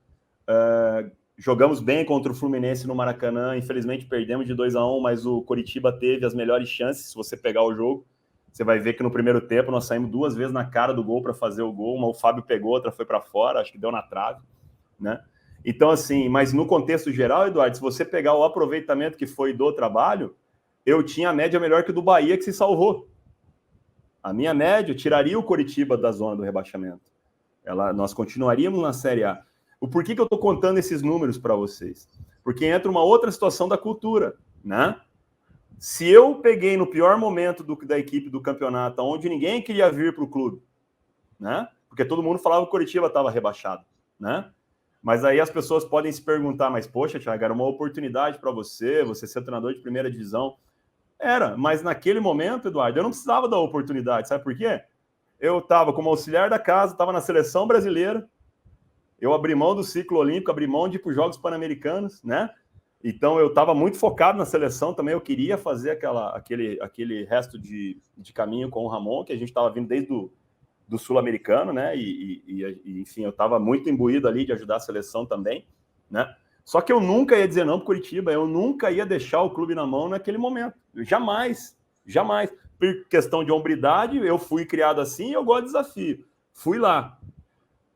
jogamos bem contra o Fluminense no Maracanã, infelizmente perdemos de 2-1, mas o Coritiba teve as melhores chances. Se você pegar o jogo, você vai ver que no primeiro tempo nós saímos 2 vezes na cara do gol para fazer o gol, uma o Fábio pegou, outra foi para fora, acho que deu na trave, né? Então, assim, mas no contexto geral, Eduardo, se você pegar o aproveitamento que foi do trabalho, eu tinha a média melhor que o do Bahia, que se salvou. A minha média tiraria o Coritiba da zona do rebaixamento. Nós continuaríamos na Série A. O porquê que eu estou contando esses números para vocês? Porque entra uma outra situação da cultura, né? Se eu peguei no pior momento da equipe do campeonato, onde ninguém queria vir para o clube, né? Porque todo mundo falava que o Coritiba estava rebaixado, né? Mas aí as pessoas podem se perguntar, mas poxa, Thiago, era uma oportunidade para você ser treinador de primeira divisão. Era, mas naquele momento, Eduardo, eu não precisava da oportunidade, sabe por quê? Eu estava como auxiliar da casa, estava na seleção brasileira, eu abri mão do ciclo olímpico, abri mão de ir para os Jogos Pan-Americanos, né? Então, eu estava muito focado na seleção também. Eu queria fazer aquele resto de caminho com o Ramon, que a gente estava vindo desde do Sul-Americano, né? Enfim, eu estava muito imbuído ali de ajudar a seleção também, né? Só que eu nunca ia dizer não para o Curitiba, eu nunca ia deixar o clube na mão naquele momento. Jamais, jamais. Por questão de hombridade, eu fui criado assim e eu gosto de desafio. Fui lá.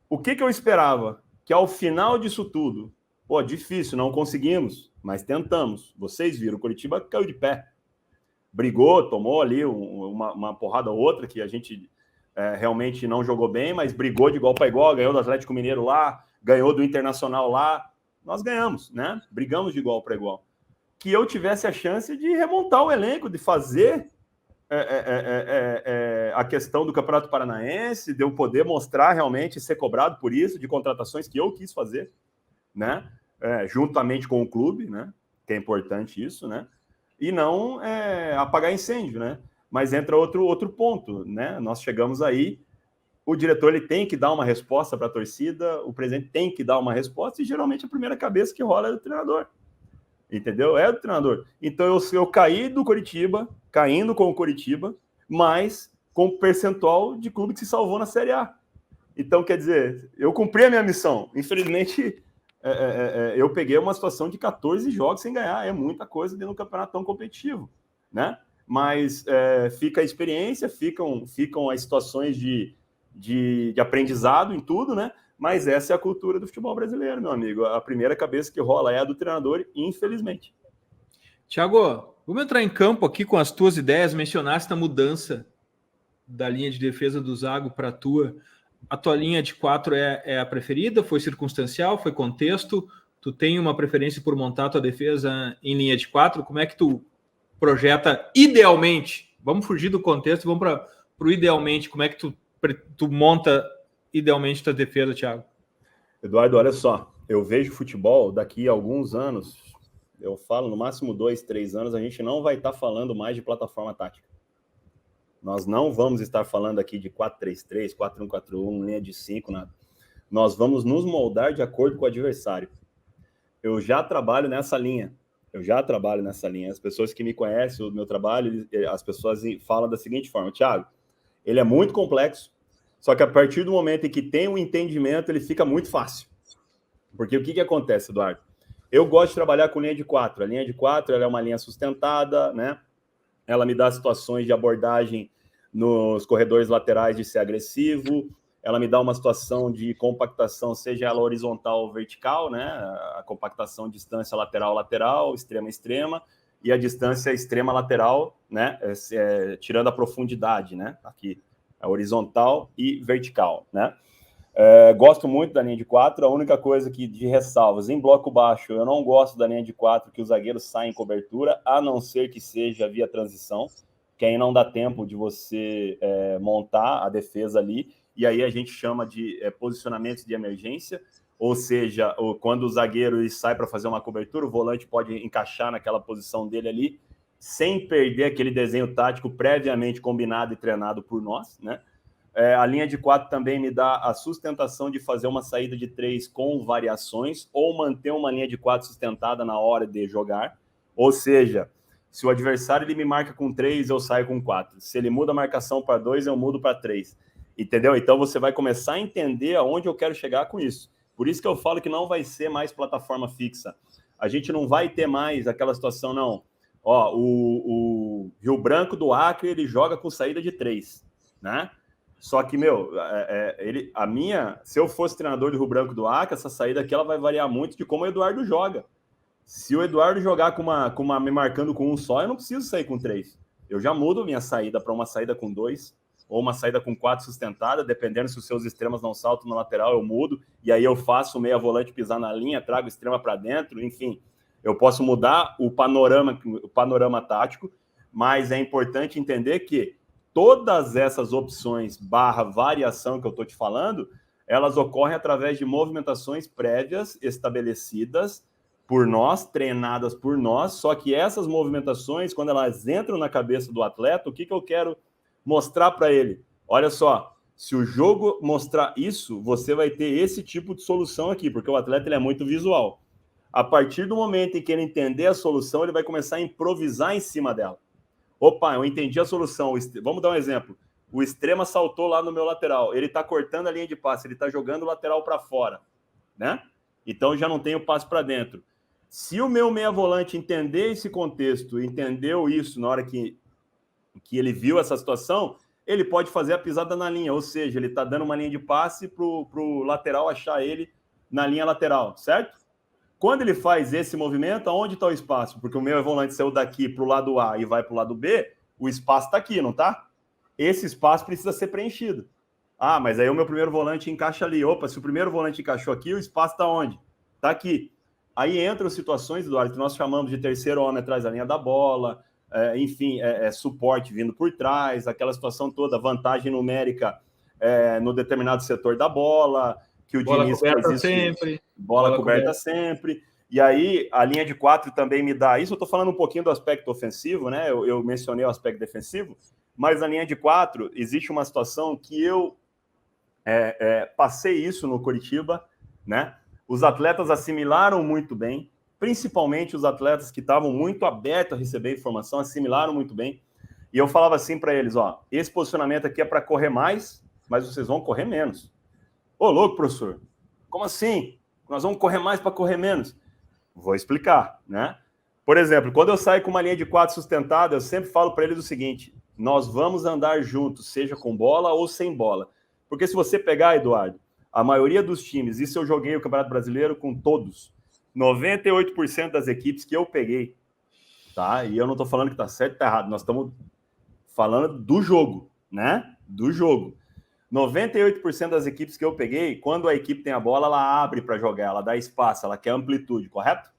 O que eu esperava? Que ao final disso tudo, pô, difícil, não conseguimos, mas tentamos. Vocês viram, o Curitiba caiu de pé. Brigou, tomou ali uma porrada ou outra que a gente realmente não jogou bem, mas brigou de igual para igual, ganhou do Atlético Mineiro lá, ganhou do Internacional lá. Nós ganhamos, né? Brigamos de igual para igual. Que eu tivesse a chance de remontar o elenco, de fazer a questão do Campeonato Paranaense, de eu poder mostrar realmente, ser cobrado por isso, de contratações que eu quis fazer, né? Juntamente com o clube, né? Que é importante isso, né? E não apagar incêndio, né? Mas entra outro ponto, né? Nós chegamos aí, o diretor ele tem que dar uma resposta para a torcida, o presidente tem que dar uma resposta, e geralmente a primeira cabeça que rola é do treinador. Entendeu? É do treinador. Então eu caí do Curitiba, caindo com o Curitiba, mas com percentual de clube que se salvou na Série A. Então, quer dizer, eu cumpri a minha missão. Infelizmente, eu peguei uma situação de 14 jogos sem ganhar. É muita coisa dentro de um campeonato tão competitivo, né? Mas fica a experiência, ficam as situações de aprendizado em tudo, né? Mas essa é a cultura do futebol brasileiro, meu amigo. A primeira cabeça que rola é a do treinador, infelizmente. Thiago, vamos entrar em campo aqui com as tuas ideias. Mencionaste a mudança da linha de defesa do Zago para a tua. A tua linha de 4 é a preferida? Foi circunstancial? Foi contexto? Tu tem uma preferência por montar a tua defesa em linha de 4? Como é que tu projeta idealmente? Vamos fugir do contexto, vamos para o idealmente. Como é que tu monta idealmente tua defesa, Thiago? Eduardo, olha só, eu vejo futebol daqui a alguns anos, eu falo no máximo 2, 3 anos, a gente não vai estar falando mais de plataforma tática. Nós não vamos estar falando aqui de 4-3-3, 4-1-4-1, linha de 5, nada. Nós vamos nos moldar de acordo com o adversário. Eu já trabalho nessa linha. As pessoas que me conhecem, o meu trabalho, as pessoas falam da seguinte forma: Thiago, ele é muito complexo, só que a partir do momento em que tem um entendimento, ele fica muito fácil. Porque o que acontece, Eduardo? Eu gosto de trabalhar com linha de 4. A linha de 4 ela é uma linha sustentada, né? Ela me dá situações de abordagem nos corredores laterais de ser agressivo, ela me dá uma situação de compactação, seja ela horizontal ou vertical, né? A compactação distância lateral-lateral, extrema-extrema, e a distância extrema-lateral, né? Tirando a profundidade, né? Aqui, a horizontal e vertical, né? Gosto muito da linha de 4, a única coisa que de ressalvas, em bloco baixo, eu não gosto da linha de 4 que os zagueiros saem em cobertura, a não ser que seja via transição, que aí não dá tempo de você montar a defesa ali, e aí a gente chama de posicionamento de emergência, ou seja, quando o zagueiro sai para fazer uma cobertura, o volante pode encaixar naquela posição dele ali, sem perder aquele desenho tático previamente combinado e treinado por nós, né? A linha de 4 também me dá a sustentação de fazer uma saída de 3 com variações ou manter uma linha de 4 sustentada na hora de jogar. Ou seja, se o adversário ele me marca com 3, eu saio com 4. Se ele muda a marcação para 2, eu mudo para 3. Entendeu? Então você vai começar a entender aonde eu quero chegar com isso. Por isso que eu falo que não vai ser mais plataforma fixa. A gente não vai ter mais aquela situação, não. Ó, o Rio Branco do Acre, ele joga com saída de 3, né? Só que, se eu fosse treinador do Rio Branco do Acre, essa saída aqui ela vai variar muito de como o Eduardo joga. Se o Eduardo jogar me marcando com um só, eu não preciso sair com 3. Eu já mudo minha saída para uma saída com 2, ou uma saída com 4 sustentada, dependendo se os seus extremas não saltam na lateral, eu mudo, e aí eu faço o meia volante pisar na linha, trago o extrema para dentro, enfim. Eu posso mudar o panorama tático, mas é importante entender que todas essas opções / variação que eu estou te falando, elas ocorrem através de movimentações prévias estabelecidas por nós, treinadas por nós, só que essas movimentações, quando elas entram na cabeça do atleta, o que eu quero mostrar para ele? Olha só, se o jogo mostrar isso, você vai ter esse tipo de solução aqui, porque o atleta ele é muito visual. A partir do momento em que ele entender a solução, ele vai começar a improvisar em cima dela. Opa, eu entendi a solução. Vamos dar um exemplo. O extremo saltou lá no meu lateral. Ele está cortando a linha de passe, ele está jogando o lateral para fora, né? Então já não tem o passe para dentro. Se o meu meia volante entender esse contexto, entendeu isso na hora que ele viu essa situação, ele pode fazer a pisada na linha, ou seja, ele está dando uma linha de passe para o lateral achar ele na linha lateral, certo? Quando ele faz esse movimento, aonde está o espaço? Porque o meu volante saiu daqui para o lado A e vai para o lado B, o espaço está aqui, não está? Esse espaço precisa ser preenchido. Ah, mas aí o meu primeiro volante encaixa ali. Opa, se o primeiro volante encaixou aqui, o espaço está onde? Está aqui. Aí entram situações, Eduardo, que nós chamamos de terceiro homem atrás da linha da bola, enfim, suporte vindo por trás, aquela situação toda, vantagem numérica no determinado setor da bola, que o bola Diniz coberta faz isso, sempre. Bola coberta sempre. E aí, a linha de 4 também me dá isso. Eu estou falando um pouquinho do aspecto ofensivo, né? Eu mencionei o aspecto defensivo, mas na linha de 4 existe uma situação que eu passei isso no Coritiba, né? Os atletas assimilaram muito bem, principalmente os atletas que estavam muito abertos a receber informação, assimilaram muito bem. E eu falava assim para eles, ó, esse posicionamento aqui é para correr mais, mas vocês vão correr menos. Ô, louco, professor, como assim? Nós vamos correr mais para correr menos? Vou explicar, né? Por exemplo, quando eu saio com uma linha de 4 sustentada, eu sempre falo para eles o seguinte, nós vamos andar juntos, seja com bola ou sem bola. Porque se você pegar, Eduardo, a maioria dos times, isso eu joguei o Campeonato Brasileiro com todos, 98% das equipes que eu peguei, tá? E eu não estou falando que está certo ou está errado, nós estamos falando do jogo, né? Do jogo. 98% das equipes que eu peguei, quando a equipe tem a bola, ela abre para jogar, ela dá espaço, ela quer amplitude, correto?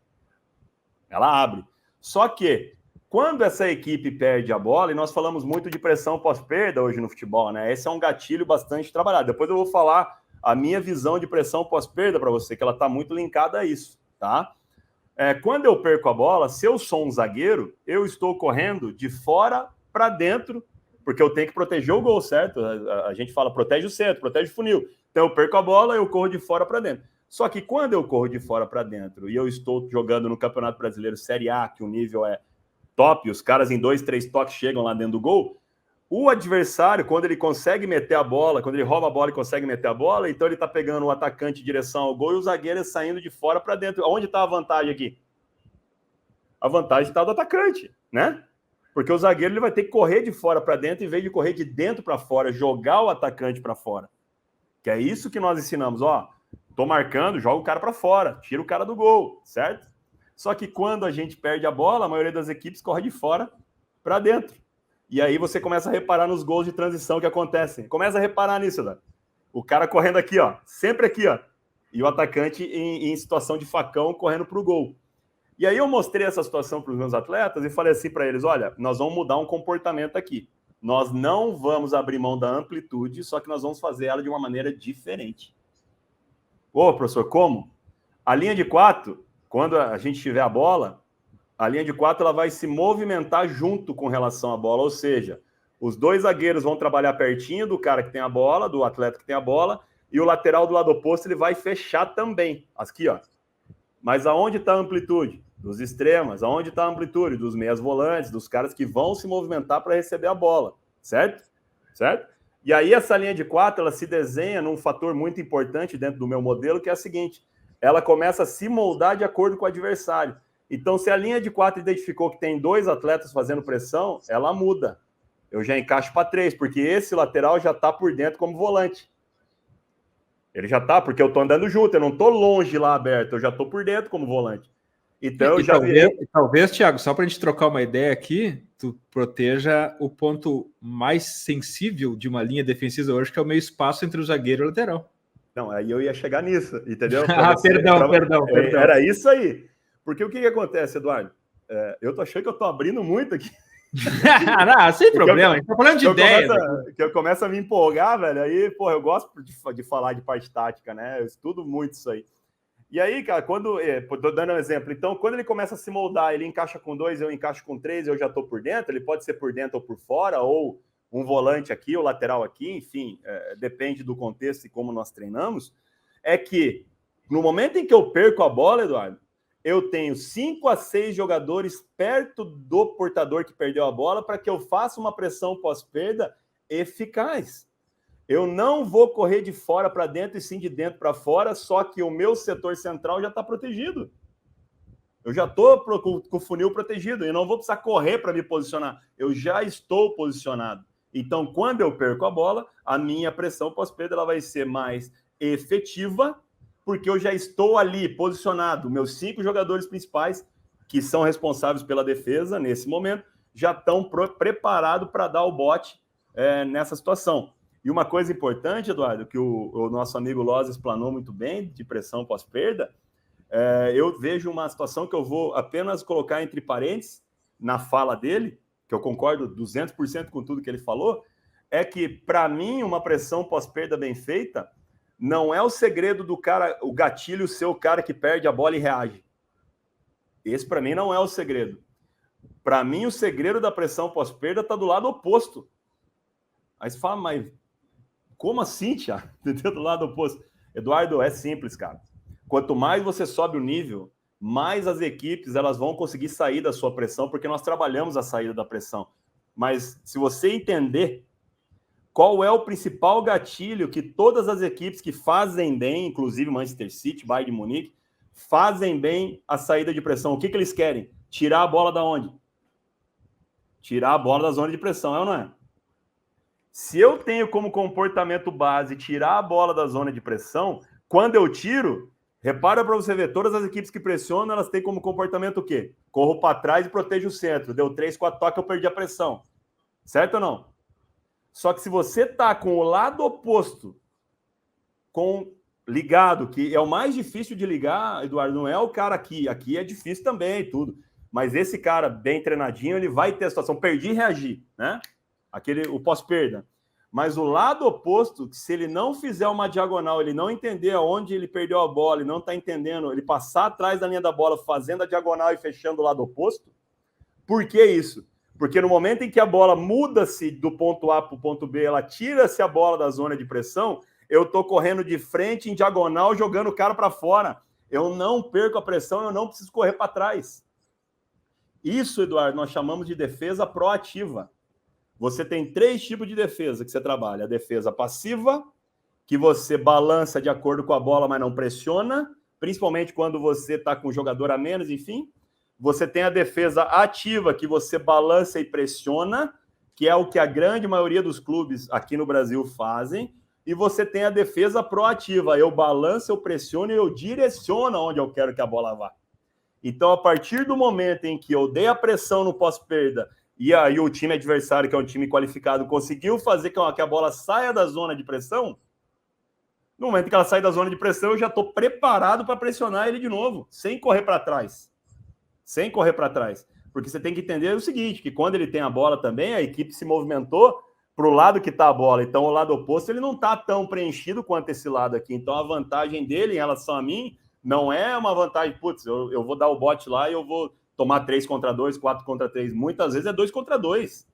Ela abre. Só que, quando essa equipe perde a bola, e nós falamos muito de pressão pós-perda hoje no futebol, né? Esse é um gatilho bastante trabalhado. Depois eu vou falar a minha visão de pressão pós-perda para você, que ela está muito linkada a isso, tá? Quando eu perco a bola, se eu sou um zagueiro, eu estou correndo de fora para dentro, porque eu tenho que proteger o gol, certo? A gente fala, protege o centro, protege o funil. Então eu perco a bola, eu corro de fora para dentro. Só que quando eu corro de fora para dentro e eu estou jogando no Campeonato Brasileiro Série A, que o nível é top, os caras em 2, 3 toques chegam lá dentro do gol, o adversário, quando ele consegue meter a bola, quando ele rouba a bola e consegue meter a bola, então ele está pegando o atacante em direção ao gol e o zagueiro saindo de fora para dentro. Onde está a vantagem aqui? A vantagem está do atacante, né? Porque o zagueiro ele vai ter que correr de fora para dentro, em vez de correr de dentro para fora, jogar o atacante para fora. Que é isso que nós ensinamos, ó. Tô marcando, joga o cara para fora, tira o cara do gol, certo? Só que quando a gente perde a bola, a maioria das equipes corre de fora para dentro. E aí você começa a reparar nos gols de transição que acontecem. Começa a reparar nisso, né? O cara correndo aqui, ó, sempre aqui, ó. E o atacante em situação de facão correndo para o gol. E aí eu mostrei essa situação para os meus atletas e falei assim para eles, olha, nós vamos mudar um comportamento aqui. Nós não vamos abrir mão da amplitude, só que nós vamos fazer ela de uma maneira diferente. Ô, professor, como? A linha de 4, quando a gente tiver a bola, a linha de 4 ela vai se movimentar junto com relação à bola, ou seja, os dois zagueiros vão trabalhar pertinho do cara que tem a bola, do atleta que tem a bola, e o lateral do lado oposto ele vai fechar também. Aqui, ó. Mas aonde está a amplitude? Dos extremos. Aonde está a amplitude? Dos meias volantes, dos caras que vão se movimentar para receber a bola, certo? Certo? E aí essa linha de 4, ela se desenha num fator muito importante dentro do meu modelo, que é a seguinte, ela começa a se moldar de acordo com o adversário. Então, se a linha de 4 identificou que tem 2 atletas fazendo pressão, ela muda. Eu já encaixo para 3, porque esse lateral já está por dentro como volante. Ele já está, porque eu estou andando junto, eu não estou longe lá aberto, eu já estou por dentro como volante. Então, eu já talvez, Thiago, só para a gente trocar uma ideia aqui, tu proteja o ponto mais sensível de uma linha defensiva hoje, que é o meio espaço entre o zagueiro e o lateral. Não, aí eu ia chegar nisso, entendeu? Perdão. Era isso aí. Porque o que acontece, Eduardo? Eu tô achando que eu tô abrindo muito aqui. Não, sem problema, a gente tá falando de ideias. Que eu começo a me empolgar, velho, aí, pô, eu gosto de falar de parte tática, né? Eu estudo muito isso aí. E aí, cara, tô dando um exemplo, então, quando ele começa a se moldar, ele encaixa com 2, eu encaixo com 3, eu já tô por dentro, ele pode ser por dentro ou por fora, ou um volante aqui, o lateral aqui, enfim, depende do contexto e como nós treinamos, é que no momento em que eu perco a bola, Eduardo, eu tenho 5 a 6 jogadores perto do portador que perdeu a bola para que eu faça uma pressão pós-perda eficaz. Eu não vou correr de fora para dentro e sim de dentro para fora, só que o meu setor central já está protegido. Eu já estou com o funil protegido e não vou precisar correr para me posicionar. Eu já estou posicionado. Então, quando eu perco a bola, a minha pressão pós-perda ela vai ser mais efetiva, porque eu já estou ali posicionado. Meus 5 jogadores principais, que são responsáveis pela defesa nesse momento, já estão preparados para dar o bote nessa situação. E uma coisa importante, Eduardo, que o nosso amigo Loz explanou muito bem, de pressão pós-perda, eu vejo uma situação que eu vou apenas colocar entre parênteses na fala dele, que eu concordo 200% com tudo que ele falou, é que, para mim, uma pressão pós-perda bem feita não é o segredo do cara, o gatilho ser o cara que perde a bola e reage. Esse, para mim, não é o segredo. Para mim, o segredo da pressão pós-perda está do lado oposto. Aí você fala, mas como assim, Thiago? Do lado oposto. Eduardo, é simples, cara. Quanto mais você sobe o nível, mais as equipes elas vão conseguir sair da sua pressão, porque nós trabalhamos a saída da pressão. Mas se você entender qual é o principal gatilho que todas as equipes que fazem bem, inclusive Manchester City, Bayern de Munique, fazem bem a saída de pressão. O que eles querem? Tirar a bola da onde? Tirar a bola da zona de pressão, é ou não é? Se eu tenho como comportamento base tirar a bola da zona de pressão, quando eu tiro, repara para você ver, todas as equipes que pressionam, elas têm como comportamento o quê? Corro para trás e protejo o centro. Deu 3, 4 toques, eu perdi a pressão. Certo ou não? Só que se você tá com o lado oposto, ligado, que é o mais difícil de ligar, Eduardo, não é o cara aqui. Aqui é difícil também e tudo. Mas esse cara bem treinadinho, ele vai ter a situação, perdi e reagir, né? O pós-perda. Mas o lado oposto, se ele não fizer uma diagonal, ele não entender aonde ele perdeu a bola, ele não está entendendo, ele passar atrás da linha da bola, fazendo a diagonal e fechando o lado oposto. Por que isso? Porque no momento em que a bola muda-se do ponto A para o ponto B, ela tira-se a bola da zona de pressão, eu estou correndo de frente em diagonal, jogando o cara para fora. Eu não perco a pressão, eu não preciso correr para trás. Isso, Eduardo, nós chamamos de defesa proativa. Você tem 3 tipos de defesa que você trabalha. A defesa passiva, que você balança de acordo com a bola, mas não pressiona, principalmente quando você está com um jogador a menos, enfim. Você tem a defesa ativa, que você balança e pressiona, que é o que a grande maioria dos clubes aqui no Brasil fazem. E você tem a defesa proativa. Eu balanço, eu pressiono e eu direciono onde eu quero que a bola vá. Então, a partir do momento em que eu dei a pressão no pós-perda, e aí o time adversário, que é um time qualificado, conseguiu fazer que a bola saia da zona de pressão, no momento que ela sai da zona de pressão, eu já estou preparado para pressionar ele de novo, sem correr para trás. Sem correr para trás. Porque você tem que entender o seguinte, que quando ele tem a bola também, a equipe se movimentou para o lado que está a bola. Então, o lado oposto, ele não está tão preenchido quanto esse lado aqui. Então, a vantagem dele em relação a mim não é uma vantagem, putz, eu vou dar o bote lá e eu vou tomar 3 contra 2, 4 contra 3. Muitas vezes é 2 contra 2.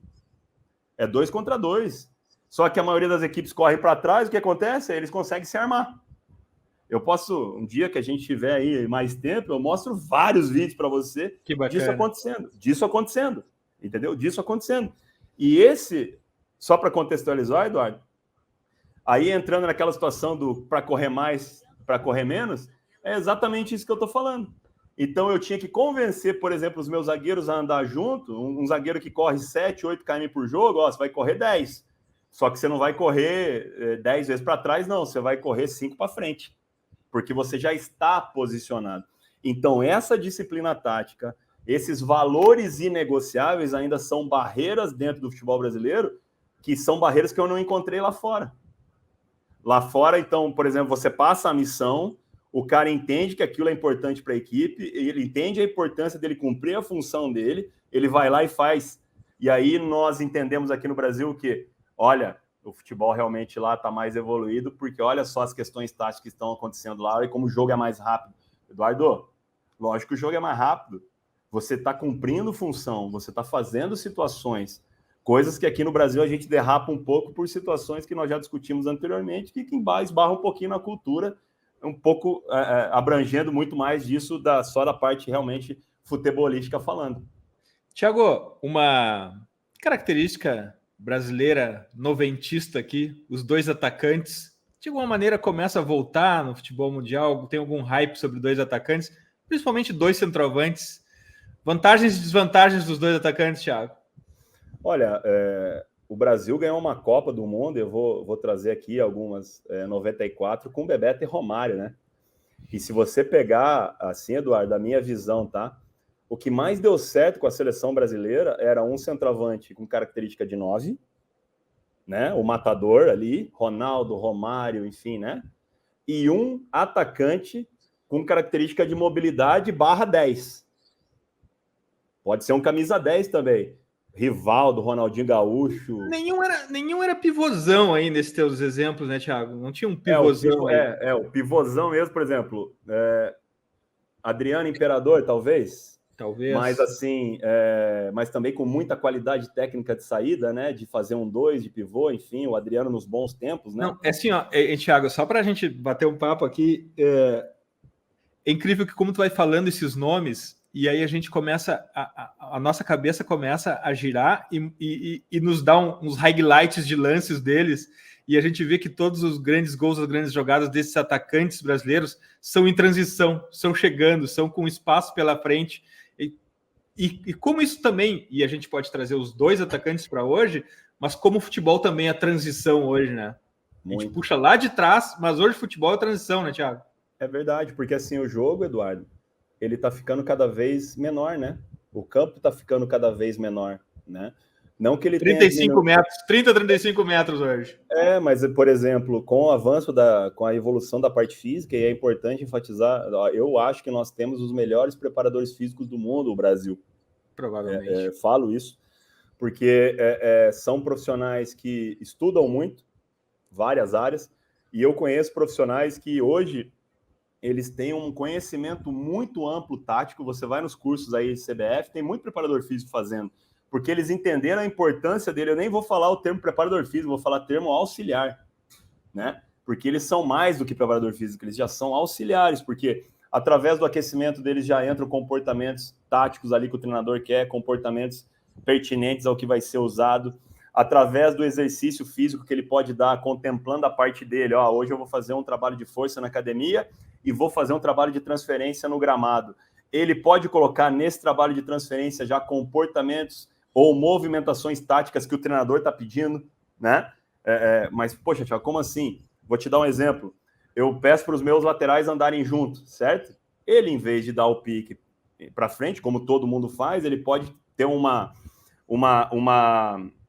É 2 contra 2. Só que a maioria das equipes corre para trás, o que acontece? Eles conseguem se armar. Eu posso, um dia que a gente tiver aí mais tempo, eu mostro vários vídeos para você disso acontecendo, entendeu? Disso acontecendo. E esse, só para contextualizar, Eduardo, aí entrando naquela situação do para correr mais, para correr menos, é exatamente isso que eu estou falando. Então, eu tinha que convencer, por exemplo, os meus zagueiros a andar junto. Um zagueiro que corre 7, 8 km por jogo, você vai correr 10. Só que você não vai correr 10 vezes para trás, não. Você vai correr 5 para frente. Porque você já está posicionado. Então, essa disciplina tática, esses valores inegociáveis ainda são barreiras dentro do futebol brasileiro, que são barreiras que eu não encontrei lá fora. Lá fora, então, por exemplo, você passa a missão... O cara entende que aquilo é importante para a equipe, ele entende a importância dele cumprir a função dele, ele vai lá e faz. E aí nós entendemos aqui no Brasil que, olha, o futebol realmente lá está mais evoluído, porque olha só as questões táticas que estão acontecendo lá e como o jogo é mais rápido. Eduardo, lógico que o jogo é mais rápido. Você está cumprindo função, você está fazendo situações, coisas que aqui no Brasil a gente derrapa um pouco por situações que nós já discutimos anteriormente, que esbarra um pouquinho na cultura um pouco abrangendo muito mais disso, só da parte realmente futebolística falando. Thiago, uma característica brasileira noventista aqui, os dois atacantes, de alguma maneira começa a voltar no futebol mundial, tem algum hype sobre dois atacantes, principalmente dois centroavantes. Vantagens e desvantagens dos dois atacantes, Thiago? Olha, o Brasil ganhou uma Copa do Mundo, eu vou trazer aqui algumas, 94, com Bebeto e Romário, né? E se você pegar, assim, Eduardo, da minha visão, tá? O que mais deu certo com a seleção brasileira era um centroavante com característica de 9, né? O matador ali, Ronaldo, Romário, enfim, né? E um atacante com característica de mobilidade /10. Pode ser um camisa 10 também. Rivaldo, Ronaldinho Gaúcho. Nenhum era pivôzão aí nesses teus exemplos, né, Thiago? Não tinha um pivôzão. O pivôzão mesmo, por exemplo. Adriano Imperador, talvez. Mas assim, mas também com muita qualidade técnica de saída, né? De fazer um 2 de pivô, enfim, o Adriano nos bons tempos, né? Não, é assim, ó, Thiago, só para a gente bater um papo aqui, é incrível que como tu vai falando esses nomes, e aí a gente começa, a nossa cabeça começa a girar e nos dá uns highlights de lances deles, e a gente vê que todos os grandes gols, as grandes jogadas desses atacantes brasileiros são em transição, são chegando, são com espaço pela frente. E como isso também, e a gente pode trazer os dois atacantes para hoje, mas como o futebol também é transição hoje, né? Muito. A gente puxa lá de trás, mas hoje o futebol é transição, né, Thiago? É verdade, porque assim, o jogo, Eduardo, ele tá ficando cada vez menor, né? O campo tá ficando cada vez menor, né? Não que ele 35 metros, 30, 35 metros hoje. Mas, por exemplo, com o avanço com a evolução da parte física, e é importante enfatizar, eu acho que nós temos os melhores preparadores físicos do mundo, o Brasil. Provavelmente. Falo isso, porque são profissionais que estudam muito, várias áreas, e eu conheço profissionais que hoje eles têm um conhecimento muito amplo tático. Você vai nos cursos aí de CBF, tem muito preparador físico fazendo, porque eles entenderam a importância dele. Eu nem vou falar o termo preparador físico, vou falar termo auxiliar, né? Porque eles são mais do que preparador físico, eles já são auxiliares, porque através do aquecimento deles já entram comportamentos táticos ali que o treinador quer, comportamentos pertinentes ao que vai ser usado, através do exercício físico que ele pode dar, contemplando a parte dele. Hoje eu vou fazer um trabalho de força na academia e vou fazer um trabalho de transferência no gramado. Ele pode colocar nesse trabalho de transferência já comportamentos ou movimentações táticas que o treinador está pedindo, né? Mas, poxa, Thiago, como assim? Vou te dar um exemplo. Eu peço para os meus laterais andarem juntos, certo? Ele, em vez de dar o pique para frente, como todo mundo faz, ele pode ter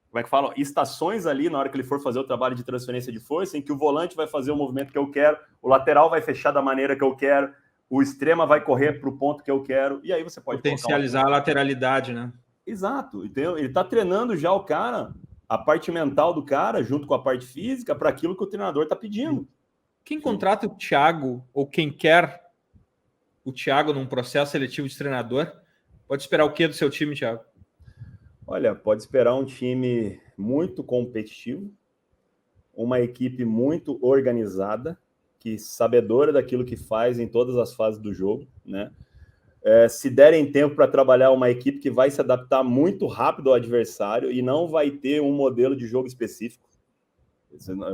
como é que fala? Estações ali na hora que ele for fazer o trabalho de transferência de força, em que o volante vai fazer o movimento que eu quero, o lateral vai fechar da maneira que eu quero, o extrema vai correr para o ponto que eu quero, e aí você pode potencializar a lateralidade, né? Exato. Então, ele está treinando já o cara, a parte mental do cara, junto com a parte física, para aquilo que o treinador está pedindo. Quem contrata o Thiago, ou quem quer o Thiago num processo seletivo de treinador, pode esperar o que do seu time, Thiago? Olha, pode esperar um time muito competitivo, uma equipe muito organizada, que sabedora daquilo que faz em todas as fases do jogo, né? Se derem tempo para trabalhar, uma equipe que vai se adaptar muito rápido ao adversário e não vai ter um modelo de jogo específico.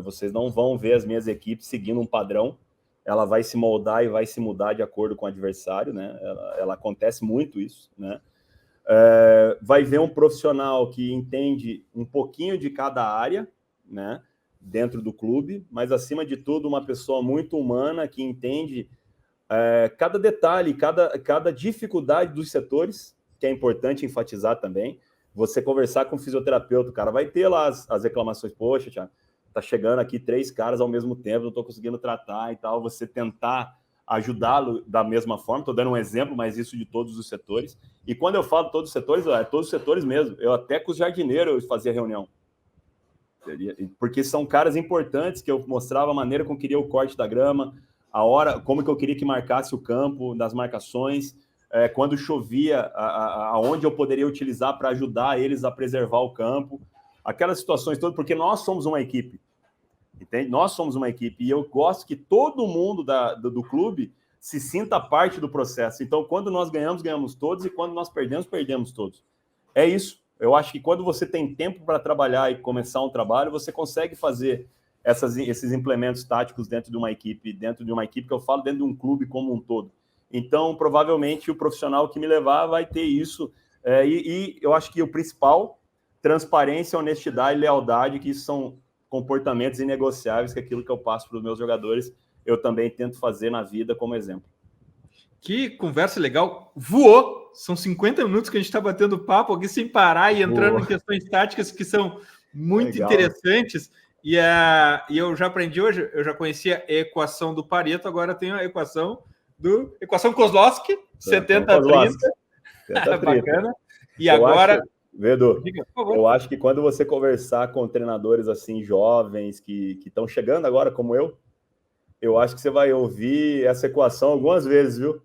Vocês não vão ver as minhas equipes seguindo um padrão. Ela vai se moldar e vai se mudar de acordo com o adversário, né? Ela acontece muito isso, né? Vai ver um profissional que entende um pouquinho de cada área, né? Dentro do clube, mas acima de tudo uma pessoa muito humana que entende cada detalhe, cada dificuldade dos setores, que é importante enfatizar também. Você conversar com o fisioterapeuta, o cara vai ter lá as reclamações, poxa, Thiago, tá chegando aqui 3 caras ao mesmo tempo, não tô conseguindo tratar e tal, você tentar ajudá-lo da mesma forma. Tô dando um exemplo, mas isso de todos os setores. E quando eu falo todos os setores, é todos os setores mesmo. Eu até com os jardineiros eu fazia reunião. Porque são caras importantes que eu mostrava a maneira como eu queria o corte da grama, a hora, como que eu queria que marcasse o campo, das marcações, quando chovia, aonde eu poderia utilizar para ajudar eles a preservar o campo, aquelas situações todas, porque nós somos uma equipe. entende? Nós somos uma equipe, e eu gosto que todo mundo do clube se sinta parte do processo. Então, quando nós ganhamos, ganhamos todos, e quando nós perdemos, perdemos todos. É isso. Eu acho que quando você tem tempo para trabalhar e começar um trabalho, você consegue fazer esses implementos táticos dentro de uma equipe que eu falo, dentro de um clube como um todo. Então, provavelmente, o profissional que me levar vai ter isso. E eu acho que o principal, transparência, honestidade e lealdade, que isso são comportamentos inegociáveis, que é aquilo que eu passo para os meus jogadores, eu também tento fazer na vida como exemplo. Que conversa legal. Voou! São 50 minutos que a gente está batendo papo aqui sem parar e entrando em questões táticas que são muito interessantes. E eu já aprendi hoje, eu já conhecia a equação do Pareto, agora tenho a equação Kozlowski, 70-30. Bacana. E agora... Vedo, eu acho que quando você conversar com treinadores assim jovens que estão chegando agora, como eu acho que você vai ouvir essa equação algumas vezes, viu?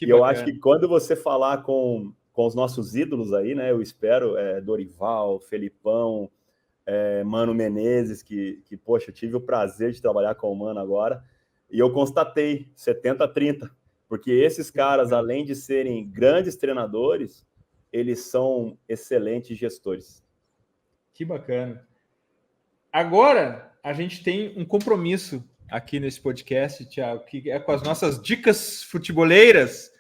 Eu acho que quando você falar com os nossos ídolos aí, né? Eu espero, Dorival, Felipão, Mano Menezes, que, poxa, eu tive o prazer de trabalhar com o Mano agora, e eu constatei 70-30, porque esses caras, além de serem grandes treinadores, eles são excelentes gestores. Que bacana. Agora, a gente tem um compromisso aqui nesse podcast, Thiago, que é com as nossas dicas futeboleiras.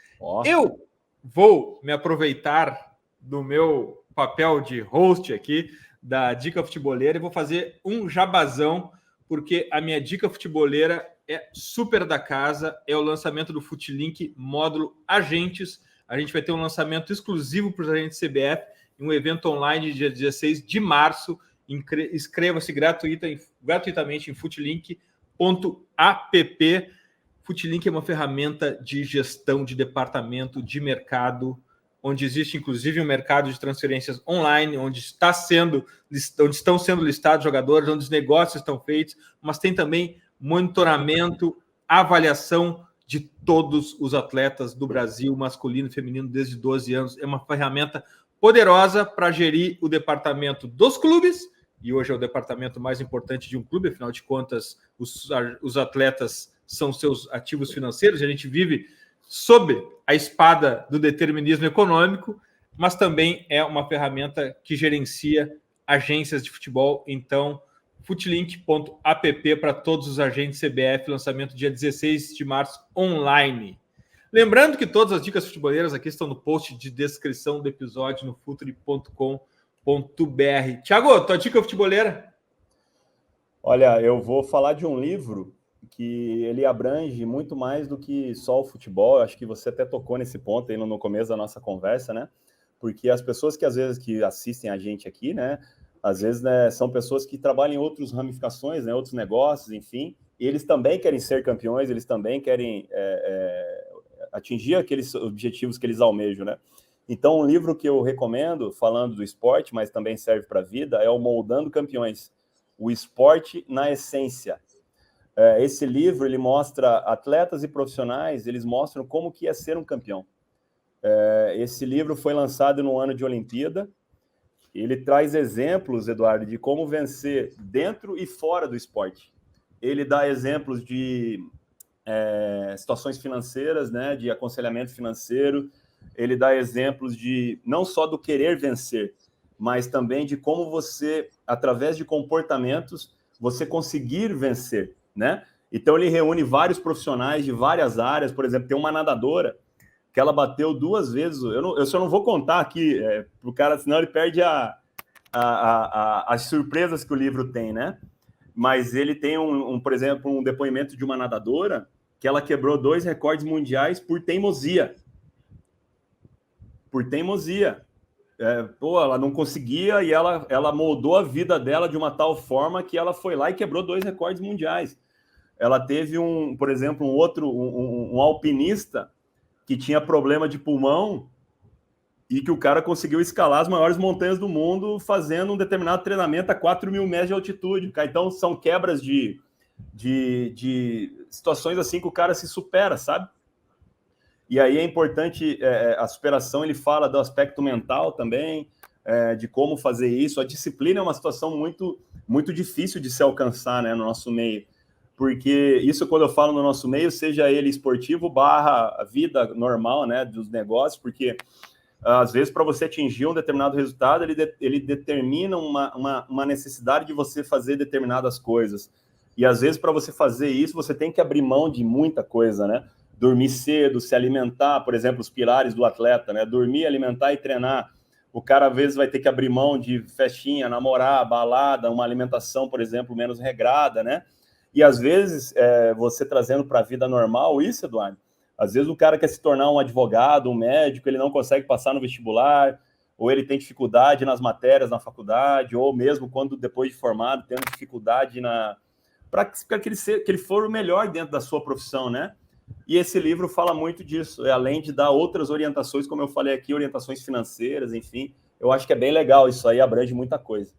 Eu vou me aproveitar do meu papel de host aqui, da Dica Futeboleira, e vou fazer um jabazão, porque a minha dica futeboleira é super da casa, é o lançamento do Futlink módulo Agentes. A gente vai ter um lançamento exclusivo para os agentes CBF, em um evento online dia 16 de março. Inscreva-se gratuitamente em futlink.app. Futlink é uma ferramenta de gestão de departamento de mercado, onde existe inclusive um mercado de transferências online, onde estão sendo listados jogadores, onde os negócios estão feitos, mas tem também monitoramento, avaliação de todos os atletas do Brasil, masculino e feminino, desde 12 anos. É uma ferramenta poderosa para gerir o departamento dos clubes, e hoje é o departamento mais importante de um clube, afinal de contas, os atletas são seus ativos financeiros, e a gente vive sob a espada do determinismo econômico, mas também é uma ferramenta que gerencia agências de futebol. Então, futlink.app para todos os agentes CBF, lançamento dia 16 de março online. Lembrando que todas as dicas futeboleiras aqui estão no post de descrição do episódio no futuri.com.br. Thiago, tua dica futeboleira? Olha, eu vou falar de um livro que ele abrange muito mais do que só o futebol. Eu acho que você até tocou nesse ponto aí no começo da nossa conversa, né? Porque as pessoas que às vezes que assistem a gente aqui, né? Às vezes, né, são pessoas que trabalham em outras ramificações, né, outros negócios, enfim, e eles também querem ser campeões, eles também querem atingir aqueles objetivos que eles almejam, né? Então, um livro que eu recomendo, falando do esporte, mas também serve para a vida, é o Moldando Campeões, o esporte na essência. Esse livro, ele mostra atletas e profissionais, eles mostram como que é ser um campeão. Esse livro foi lançado no ano de Olimpíada. Ele traz exemplos, Eduardo, de como vencer dentro e fora do esporte. Ele dá exemplos de situações financeiras, né, de aconselhamento financeiro. Ele dá exemplos de não só do querer vencer, mas também de como você, através de comportamentos, você conseguir vencer, né? Então ele reúne vários profissionais de várias áreas. Por exemplo, tem uma nadadora que ela bateu 2 vezes. Eu só não vou contar aqui para o cara, senão ele perde as surpresas que o livro tem, né? Mas ele tem, por exemplo, um depoimento de uma nadadora que ela quebrou 2 recordes mundiais por teimosia. Por teimosia. Ela não conseguia e ela moldou a vida dela de uma tal forma que ela foi lá e quebrou 2 recordes mundiais. Ela teve, por exemplo, um alpinista que tinha problema de pulmão e que o cara conseguiu escalar as maiores montanhas do mundo fazendo um determinado treinamento a 4.000 metros de altitude. Então, são quebras de situações assim que o cara se supera, sabe? E aí é importante, a superação, ele fala do aspecto mental também, de como fazer isso. A disciplina é uma situação muito, muito difícil de se alcançar, né, no nosso meio. Porque isso, quando eu falo no nosso meio, seja ele esportivo / vida normal, né, dos negócios, porque às vezes para você atingir um determinado resultado, ele determina uma necessidade de você fazer determinadas coisas. E às vezes para você fazer isso, você tem que abrir mão de muita coisa, né? Dormir cedo, se alimentar, por exemplo, os pilares do atleta, né? Dormir, alimentar e treinar. O cara, às vezes, vai ter que abrir mão de festinha, namorar, balada, uma alimentação, por exemplo, menos regrada, né? E, às vezes, você trazendo para a vida normal isso, Eduardo, às vezes o cara quer se tornar um advogado, um médico, ele não consegue passar no vestibular, ou ele tem dificuldade nas matérias na faculdade, ou mesmo quando, depois de formado, tendo dificuldade para que ele for o melhor dentro da sua profissão, né? E esse livro fala muito disso, além de dar outras orientações, como eu falei aqui, orientações financeiras, enfim. Eu acho que é bem legal, isso aí abrange muita coisa.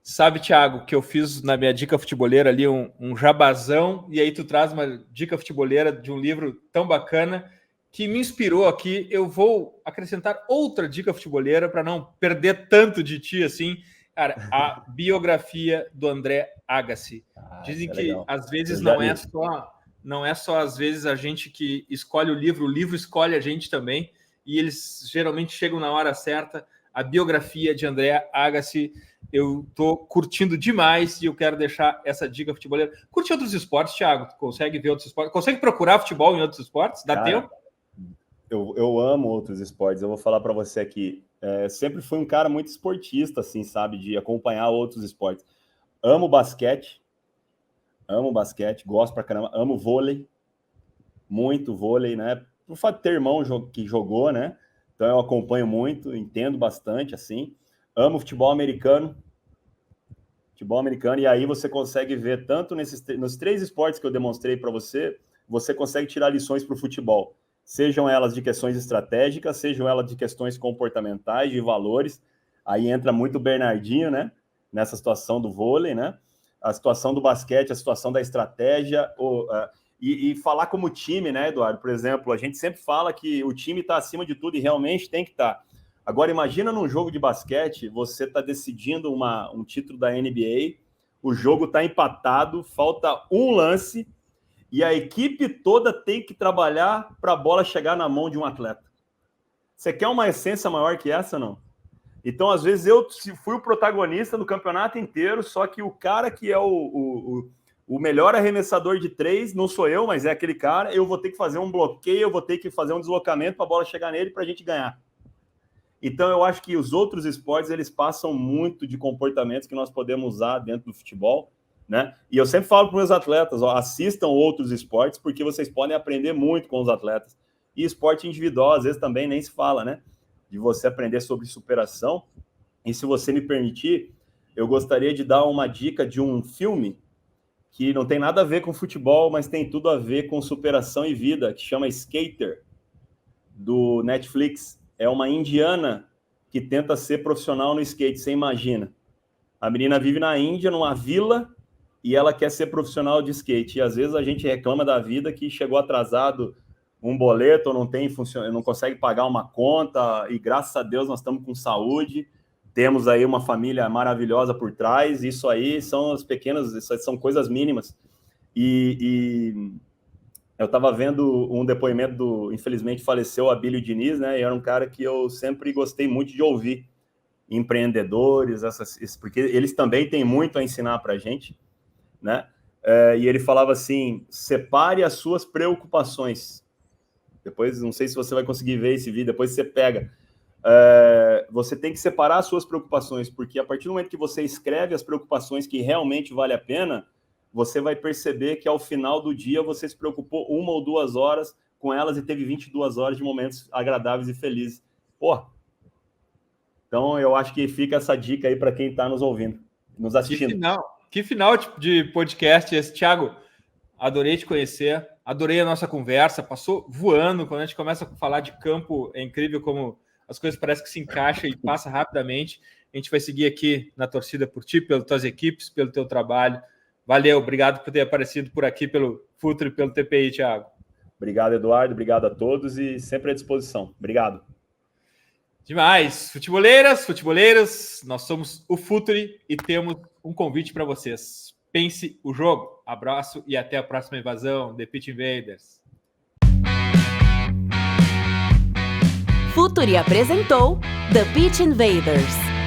Sabe, Thiago, que eu fiz na minha dica futebolera ali um jabazão, e aí tu traz uma dica futebolera de um livro tão bacana que me inspirou aqui. Eu vou acrescentar outra dica futebolera para não perder tanto de ti assim. Cara, a biografia do André Agassi. Dizem que legal. Às vezes não é só às vezes a gente que escolhe o livro escolhe a gente também, e eles geralmente chegam na hora certa. A biografia de André Agassi, eu tô curtindo demais e eu quero deixar essa dica futebolera. Curte outros esportes, Thiago? Tu consegue ver outros esportes? Consegue procurar futebol em outros esportes? Dá tempo? Eu amo outros esportes. Eu vou falar para você aqui. Sempre fui um cara muito esportista, assim, sabe? De acompanhar outros esportes. Amo basquete, gosto pra caramba. Amo vôlei, muito vôlei, né? Por fato de ter irmão que jogou, né? Então eu acompanho muito, entendo bastante, assim. Amo futebol americano, e aí você consegue ver tanto nos 3 esportes que eu demonstrei para você, você consegue tirar lições para o futebol. Sejam elas de questões estratégicas, sejam elas de questões comportamentais, de valores. Aí entra muito o Bernardinho, né? Nessa situação do vôlei, né? A situação do basquete, a situação da estratégia, e falar como time, né, Eduardo? Por exemplo, a gente sempre fala que o time está acima de tudo e realmente tem que estar. Agora, imagina num jogo de basquete, você está decidindo um título da NBA, o jogo está empatado, falta um lance e a equipe toda tem que trabalhar para a bola chegar na mão de um atleta. Você quer uma essência maior que essa, não? Então, às vezes, eu fui o protagonista do campeonato inteiro, só que o cara que é o melhor arremessador de 3 não sou eu, mas é aquele cara. Eu vou ter que fazer um bloqueio, eu vou ter que fazer um deslocamento para a bola chegar nele para a gente ganhar. Então, eu acho que os outros esportes, eles passam muito de comportamentos que nós podemos usar dentro do futebol, né? E eu sempre falo para os meus atletas, assistam outros esportes, porque vocês podem aprender muito com os atletas. E esporte individual, às vezes, também nem se fala, né? De você aprender sobre superação. E se você me permitir, eu gostaria de dar uma dica de um filme que não tem nada a ver com futebol, mas tem tudo a ver com superação e vida, que chama Skater, do Netflix. É uma indiana que tenta ser profissional no skate, você imagina. A menina vive na Índia, numa vila, e ela quer ser profissional de skate. E às vezes a gente reclama da vida que chegou atrasado um boleto, ou não consegue pagar uma conta, e graças a Deus nós estamos com saúde, temos aí uma família maravilhosa por trás. Isso aí são são coisas mínimas. E eu estava vendo um depoimento infelizmente faleceu, Abílio Diniz, né? E era um cara que eu sempre gostei muito de ouvir. Empreendedores, porque eles também têm muito a ensinar para a gente, né? E ele falava assim: separe as suas preocupações. Depois, não sei se você vai conseguir ver esse vídeo, depois você pega. Você tem que separar as suas preocupações, porque a partir do momento que você escreve as preocupações que realmente vale a pena, você vai perceber que ao final do dia você se preocupou 1 ou 2 horas com elas e teve 22 horas de momentos agradáveis e felizes. Pô! Então eu acho que fica essa dica aí para quem está nos ouvindo, nos assistindo. Que final de podcast esse, Thiago. Adorei te conhecer, adorei a nossa conversa, passou voando. Quando a gente começa a falar de campo, é incrível como as coisas parecem que se encaixam e passa rapidamente. A gente vai seguir aqui na torcida por ti, pelas tuas equipes, pelo teu trabalho. Valeu, obrigado por ter aparecido por aqui pelo Futre e pelo TPI, Thiago. Obrigado, Eduardo, obrigado a todos e sempre à disposição. Obrigado. Demais. Futeboleiras, futeboleiros, nós somos o Futuri e temos um convite para vocês. Pense o jogo. Abraço e até a próxima invasão, The Pitch Invaders. Futuri apresentou The Pitch Invaders.